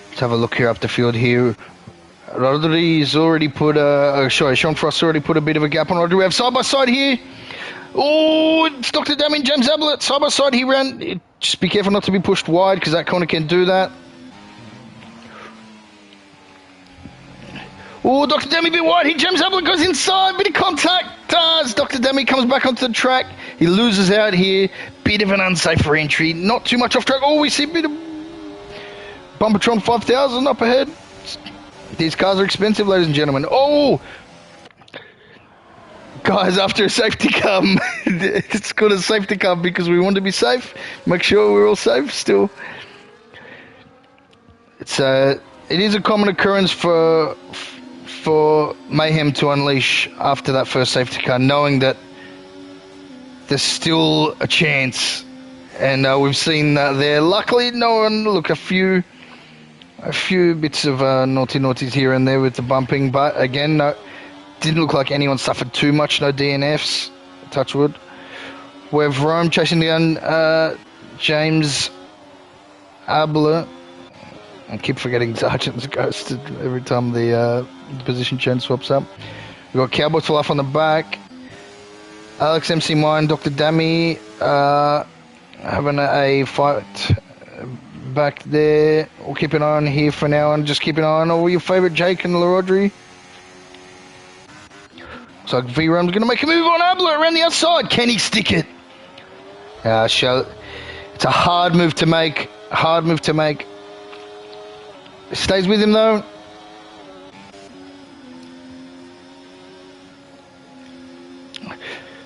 Let's have a look here up the field here. Rodri's already put Sean Frost already put a bit of a gap on Rodri. We have side by side here. Oh, it's Dr. Damien James Ablett. Side by side, he ran. Just be careful not to be pushed wide because that corner can do that. Oh, Dr. Demi a bit wide. James Ablett goes inside. Bit of contact. As Dr. Demi comes back onto the track. He loses out here. Bit of an unsafe re-entry. Not too much off track. Oh, we see a bit of Bumpertron 5000 up ahead. These cars are expensive, ladies and gentlemen. Oh! Guys, after a safety car, it's called a safety car because we want to be safe. Make sure we're all safe still. It is a common occurrence for Mayhem to unleash after that first safety car, knowing that there's still a chance. And we've seen that there. Luckily, no one, look, a few bits of naughties here and there with the bumping, but again, no, didn't look like anyone suffered too much, no DNFs, touch wood. We have Rome chasing down James Abler. I keep forgetting Sergeant's Ghost every time the position change swaps up. We've got Cowboy to Life on the back. Alex MC Mine, Dr. Dammy having a fight back there. We'll keep an eye on here for now and just keep an eye on all your favourite Jake and LaRodri. Looks like V-Rum's going to make a move on Abler around the outside. Can he stick it? It's a hard move to make. Stays with him though.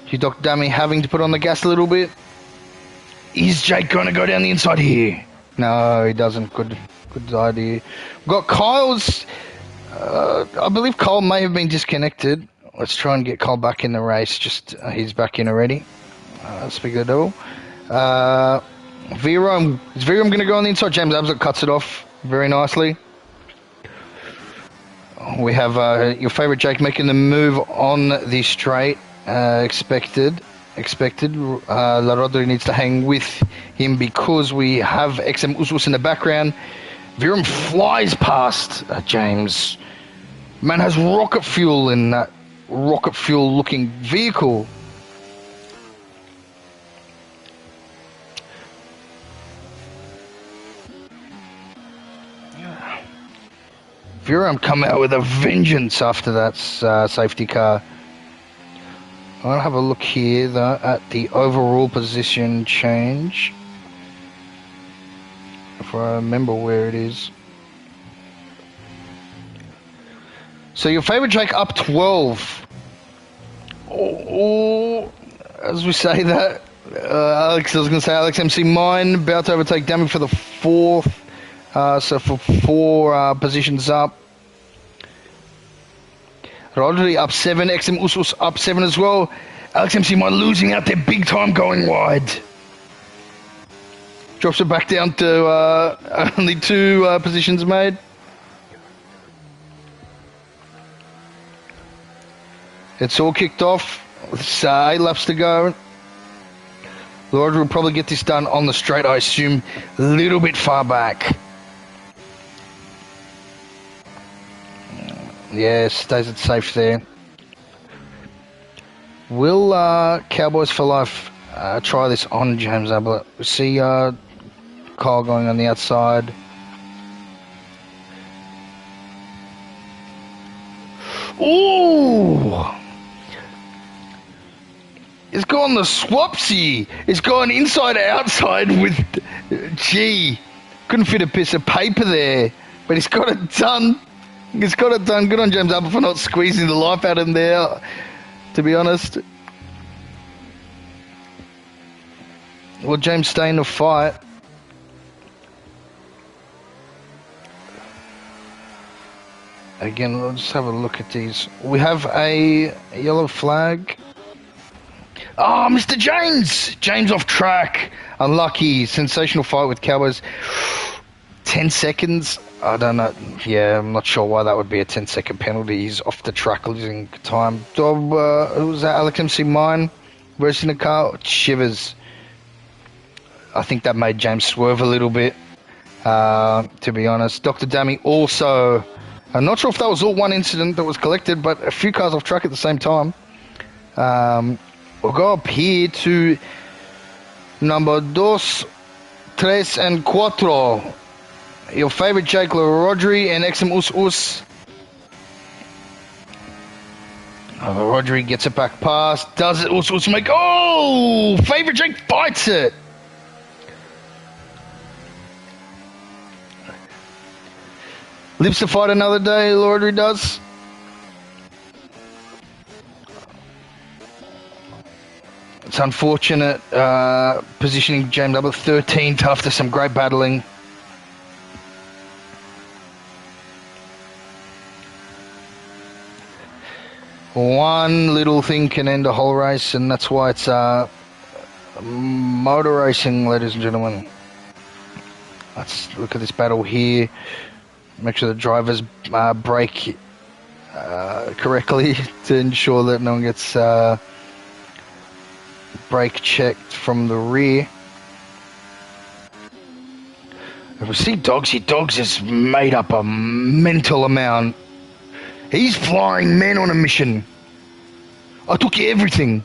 You Dr. Dummy having to put on the gas a little bit. Is Jake going to go down the inside here? No, he doesn't. Good idea. We've got Kyle's. I believe Kyle may have been disconnected. Let's try and get Kyle back in the race. He's back in already. Speak of the devil. V-Rum. Is V-Rum going to go on the inside? James Ablett cuts it off very nicely. We have your favourite Jake making the move on the straight. Expected. LaRodri needs to hang with him because we have XM Uswas in the background. V-Rum flies past James. Man has rocket fuel in that rocket fuel looking vehicle. V-Rum come out with a vengeance after that safety car. I'll have a look here though at the overall position change. If I remember where it is. So your favourite Jake up 12. Oh, as we say that, I was going to say Alex MC Mine about to overtake Dammy for the fourth So for 4 positions up. Rodri up 7, XM Usus up 7 as well. Alex MC1 losing out there big time going wide. Drops it back down to only 2 positions made. It's all kicked off. With 8 laps to go. Rodri will probably get this done on the straight, I assume, a little bit far back. Yeah, stays it safe there. Will Cowboys for Life try this on James Ablett? We see Kyle going on the outside. Ooh! It's gone the swapsy. It's gone inside outside with... Gee, couldn't fit a piece of paper there. But he's got it done. He's got it done. Good on James Ablett for not squeezing the life out of him there, to be honest. Well, James stay in the fight. Again, let's have a look at these. We have a yellow flag. Oh, Mr. James! James off track. Unlucky. Sensational fight with Cowboys. 10 seconds. I don't know. Yeah, I'm not sure why that would be a 10-second penalty. He's off the track losing time. Who was that? Alex MC Mine versus the car. Shivers. I think that made James swerve a little bit, to be honest. Dr. Dammy also... I'm not sure if that was all one incident that was collected, but a few cars off track at the same time. We'll go up here to number 2, 3, and 4. Your favorite Jake Rodri and XM Us. Rodri gets it back past. Does it? Us make... Oh! Favorite Jake fights it. Lives to fight another day, Rodri does. It's unfortunate positioning James Ablett 13th after some great battling. One little thing can end a whole race, and that's why it's motor racing, ladies and gentlemen. Let's look at this battle here. Make sure the drivers brake correctly to ensure that no one gets brake checked from the rear. If we see Dogs here, Dogs has made up a mental amount. He's flying men on a mission. I took everything.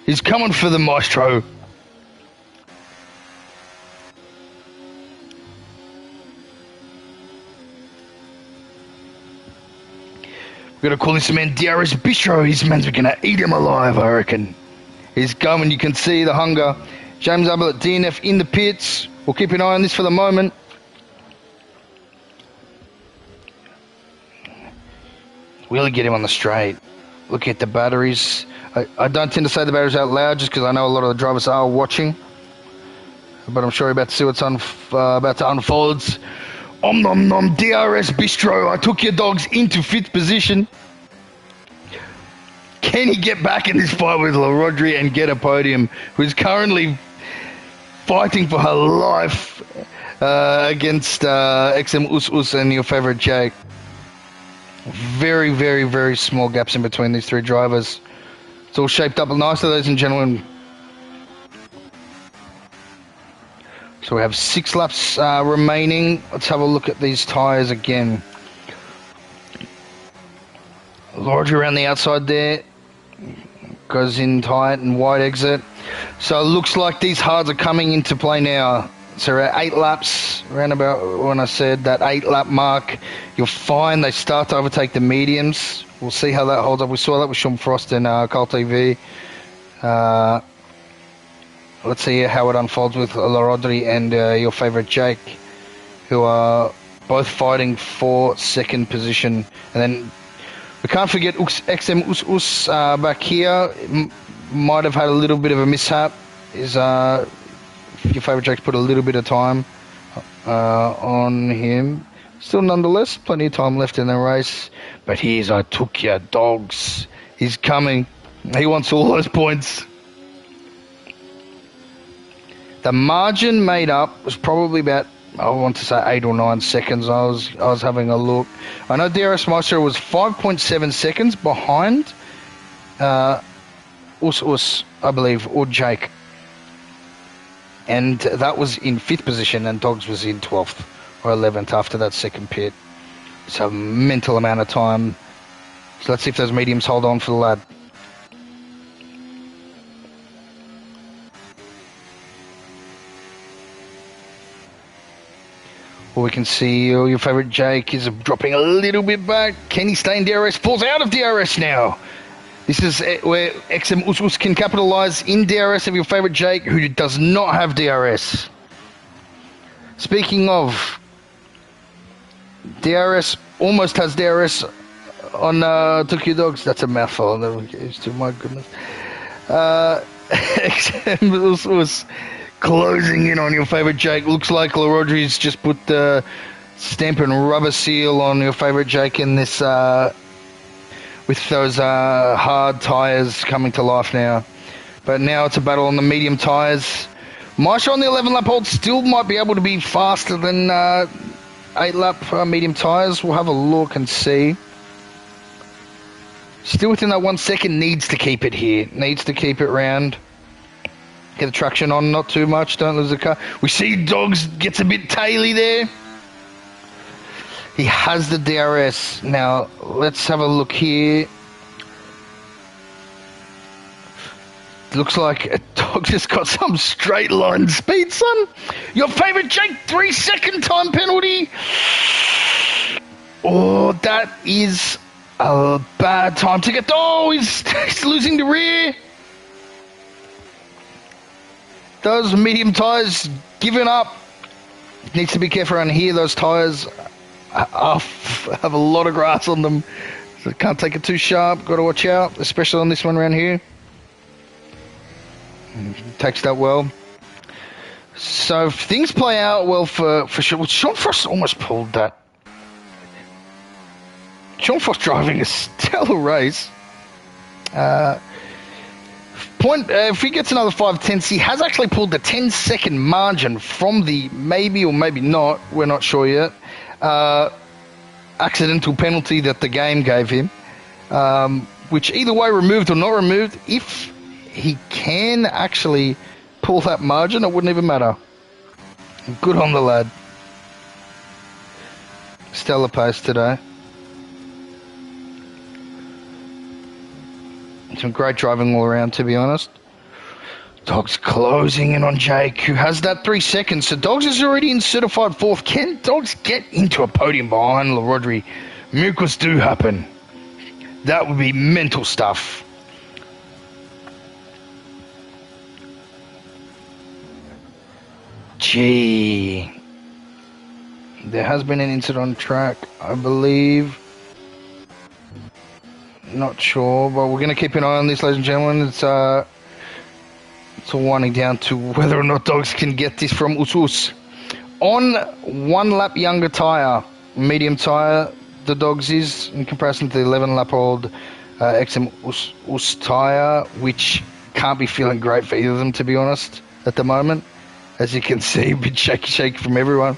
He's coming for the maestro. We're going to call this man DRS Bistro. His man's going to eat him alive, I reckon. He's coming. You can see the hunger. James Ablett, DNF in the pits. We'll keep an eye on this for the moment. Really get him on the straight. Look at the batteries. I don't tend to say the batteries out loud just because I know a lot of the drivers are watching. But I'm sure you're about to see what's about to unfold. Om nom nom, DRS Bistro. I took your dogs into 5th position. Can he get back in this fight with Rodri and get a podium? Who's currently fighting for her life against XM Us and your favorite Jake. Very, very, very small gaps in between these 3 drivers. It's all shaped up nicely, ladies and gentlemen. So we have 6 laps remaining. Let's have a look at these tyres again. Rodri around the outside there. Goes in tight and wide exit. So it looks like these hards are coming into play now. So we're at 8 laps, around about when I said that 8 lap mark. You'll find they start to overtake the mediums. We'll see how that holds up. We saw that with Sean Frost and Carl TV. Let's see how it unfolds with Rodri and your favorite Jake, who are both fighting for 2nd position. And then we can't forget XM Us back here. Might have had a little bit of a mishap. Your favorite Jake's put a little bit of time on him. Still, nonetheless, plenty of time left in the race. But here's I took ya, dogs. He's coming. He wants all those points. The margin made up was probably about, I want to say 8 or 9 seconds. I was having a look. I know DRS Maestro was 5.7 seconds behind Us, I believe, or Jake. And that was in 5th position, and Dogs was in 12th or 11th after that second pit. So mental amount of time. So let's see if those mediums hold on for the lad. Well, we can see your favourite Jake is dropping a little bit back. Can he stay in DRS? Falls out of DRS now. This is where XM Us can capitalise in DRS of your favourite Jake, who does not have DRS. Speaking of, DRS almost has DRS on Tokyo Dogs. That's a mouthful. My goodness. XM Us closing in on your favourite Jake. Looks like LaRodri's just put the stamp and rubber seal on your favourite Jake in this, with those hard tyres coming to life now. But now it's a battle on the medium tyres. Maestro on the 11 lap hold still might be able to be faster than 8 lap medium tyres. We'll have a look and see. Still within that 1 second, needs to keep it here. Needs to keep it round. Get the traction on, not too much, don't lose the car. We see Dogs gets a bit taily there. He has the DRS. Now, let's have a look here. Looks like Dogs has got some straight line speed, son. Your favourite Jake, 3-second time penalty. Oh, that is a bad time to get... Oh, he's losing the rear. Those medium tyres giving up. Needs to be careful around here. Those tyres have a lot of grass on them, so can't take it too sharp. Got to watch out, especially on this one around here. Takes that well. So if things play out well for sure. Sean Frost almost pulled that. Sean Frost driving a stellar race. If he gets another 5/10, he has actually pulled the 10-second margin from the maybe or maybe not, we're not sure yet, accidental penalty that the game gave him, which either way, removed or not removed, if he can actually pull that margin, it wouldn't even matter. Good on the lad. Stellar pace today. Some great driving all around, to be honest. Dogs closing in on Jake, who has that 3 seconds. So Dogs is already in certified 4th. Can Dogs get into a podium behind LaRodri? Miracles do happen. That would be mental stuff. Gee. There has been an incident on track, I believe. Not sure, but we're going to keep an eye on this, ladies and gentlemen. It's all winding down to whether or not Dogs can get this from Us. On 1 lap younger tyre, medium tyre, the Dogs is, in comparison to the 11 lap old XM Us tyre, which can't be feeling great for either of them, to be honest, at the moment. As you can see, a bit shaky from everyone.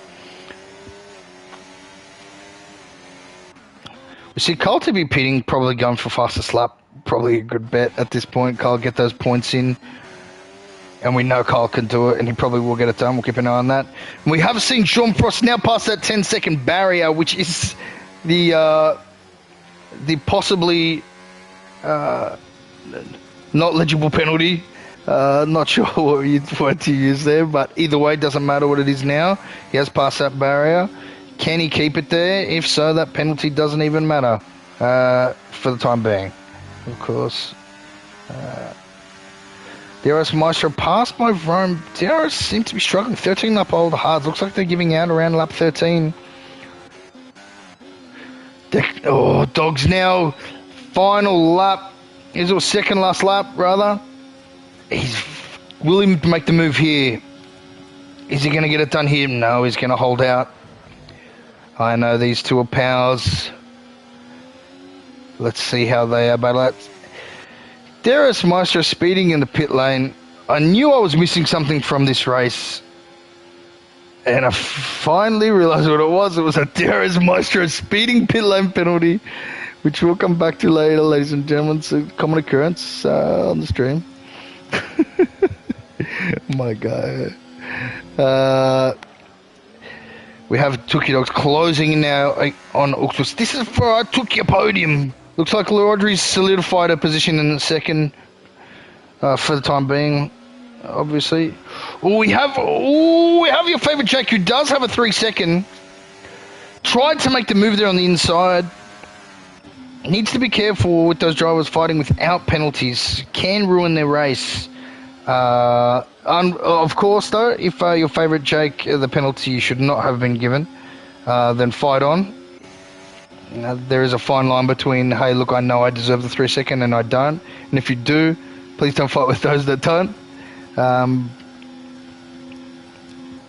We see Cole to be pitting, probably going for fastest lap. Probably a good bet at this point. Cole get those points in. And we know Cole can do it, and he probably will get it done. We'll keep an eye on that. And we have seen Sean Frost now pass that 10-second barrier, which is the possibly not legible penalty. Not sure what word to use there, but either way, it doesn't matter what it is now. He has passed that barrier. Can he keep it there? If so, that penalty doesn't even matter for the time being, of course. DRS Maestro passed by Rome. DRS seems to be struggling. 13 lap old hards. Looks like they're giving out around lap 13. Dogs now. Final lap. Is it second last lap, rather? He's willing to make the move here. Is he going to get it done here? No, he's going to hold out. I know these two are pals. Let's see how they are, but Darius Maestro speeding in the pit lane. I knew I was missing something from this race. And I finally realised what it was. It was a Darius Maestro speeding pit lane penalty, which we'll come back to later, ladies and gentlemen. It's a common occurrence on the stream. My God. We have Tuki Dogs closing in now on Uxus. This is for our Tuki podium. Looks like Rodri's solidified a position in the second for the time being, obviously. We have your favourite Jake, who does have a 3-second. Tried to make the move there on the inside. Needs to be careful with those drivers fighting without penalties. Can ruin their race. Of course, though, if your favourite Jake, the penalty should not have been given, then fight on. There is a fine line between, hey, look, I know I deserve the 3-second and I don't. And if you do, please don't fight with those that don't.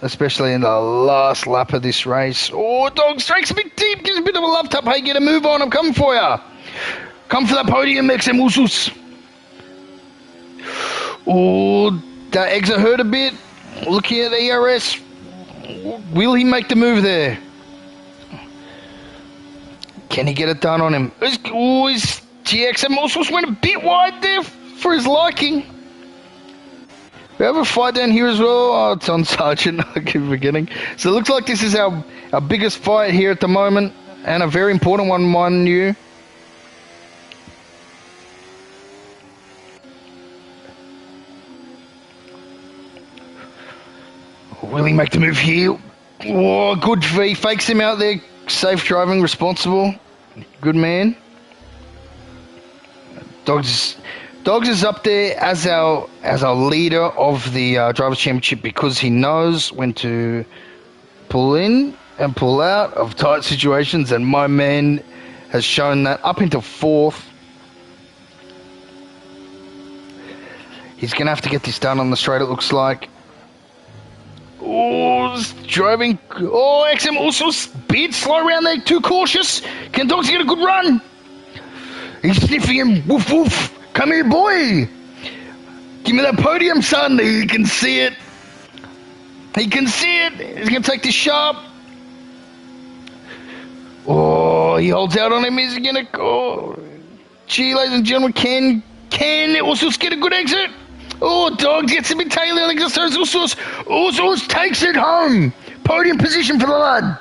Especially in the last lap of this race. Oh, dog strikes a bit deep, gives a bit of a love tap. Hey, get a move on, I'm coming for you. Come for that podium, XM Usus. Oh, that exit hurt a bit. Looking at the ERS. Will he make the move there? Can he get it done on him? His GXM Usus went a bit wide there for his liking. We have a fight down here as well. Oh, it's on Sergeant. I keep forgetting. So it looks like this is our biggest fight here at the moment, and a very important one, mind you. Will he make the move here? Oh, good V. Fakes him out there. Safe driving, responsible. Good man. Dogs is up there as our leader of the Drivers' Championship because he knows when to pull in and pull out of tight situations, and my man has shown that up into fourth. He's going to have to get this done on the straight, it looks like. Oh, driving. Oh, XM also bit slow around there, too cautious. Can Dogs get a good run? He's sniffing him. Woof, woof. Come here, boy. Give me that podium, son. He can see it. He can see it. He's going to take this sharp. Oh, he holds out on him. Is he going to go? Gee, ladies and gentlemen, can Usus get a good exit? Oh, Dogs gets a bit taily on the Usus. Usus takes it home. Podium position for the lad.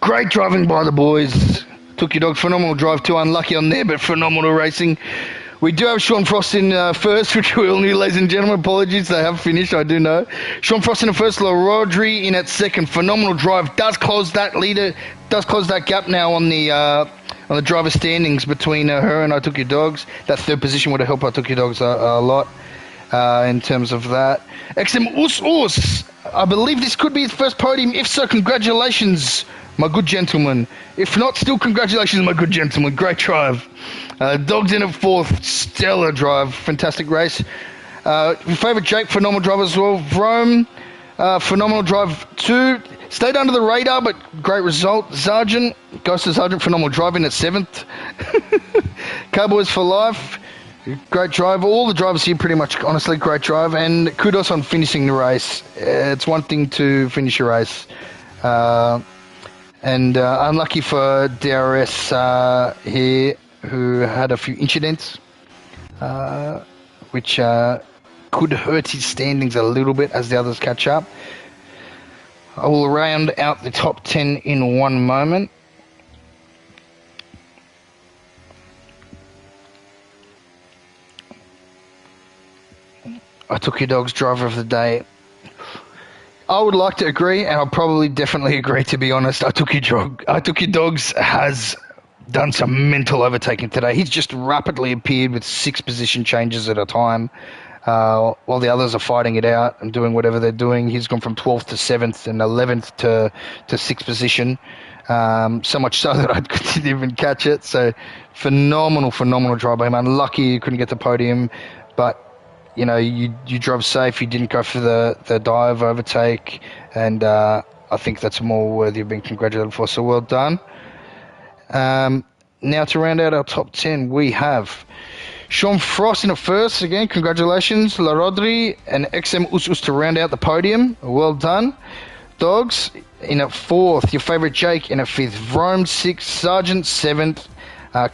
Great driving by the boys. Took your dog, phenomenal drive too, unlucky on there, but phenomenal racing. We do have Sean Frost in first, which we all knew, ladies and gentlemen. Apologies, they have finished, I do know. Sean Frost in first, Rodri in at second. Phenomenal drive, does close that gap now on the driver standings between her and I Took Your Dogs. That third position would have helped I Took Your Dogs a lot in terms of that. XM Us, I believe this could be his first podium. If so, congratulations, my good gentleman. If not, still congratulations, my good gentleman. Great drive. Dogs in at fourth. Stellar drive. Fantastic race. Your favourite Jake, phenomenal drive as well. Rome, phenomenal drive too. Stayed under the radar, but great result. Sergeant, goes to Sergeant, phenomenal drive in at seventh. Cowboys for life. Great drive. All the drivers here pretty much, honestly, great drive. And kudos on finishing the race. It's one thing to finish a race. And unlucky for DRS here, who had a few incidents, which could hurt his standings a little bit as the others catch up. I will round out the top 10 in one moment. I Took Your Dog's driver of the day. I would like to agree, and I'll probably definitely agree, to be honest. I Took Your Dogs has done some mental overtaking today. He's just rapidly appeared with 6 position changes at a time, while the others are fighting it out and doing whatever they're doing. He's gone from 12th to 7th and 11th to 6th position, so much so that I couldn't even catch it. So phenomenal drive by him. Unlucky he couldn't get the podium, but you drove safe. You didn't go for the dive overtake, and I think that's more worthy of being congratulated for. So well done. Now to round out our top 10, we have Sean Frost in at first. Again, congratulations. La Rodri and XM Us to round out the podium. Well done. Dogs in at fourth. Your favourite Jake in at fifth. Rome sixth. Sergeant seventh.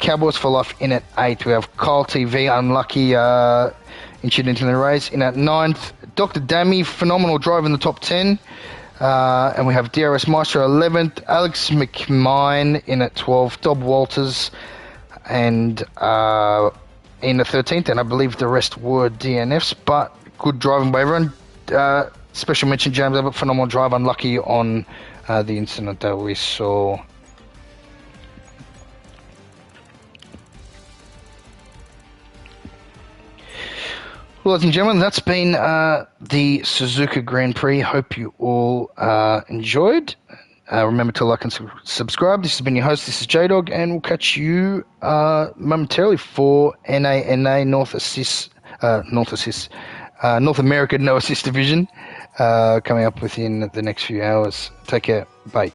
Cowboys for Life in at eighth. We have Kyle TV, unlucky incident in the race. In at ninth. Dr. Dammy, phenomenal drive in the top 10. And we have DRS Maestro 11th, Alex McMine in at 12th, Dob Walters and in the 13th, and I believe the rest were DNFs, but good driving by everyone. Special mention James Abbott, phenomenal drive, unlucky on the incident that we saw. Well, ladies and gentlemen, that's been the Suzuka Grand Prix. Hope you all enjoyed. Remember to like and subscribe. This has been your host. This is J-Dog, and we'll catch you momentarily for NANA North American No Assist Division coming up within the next few hours. Take care. Bye.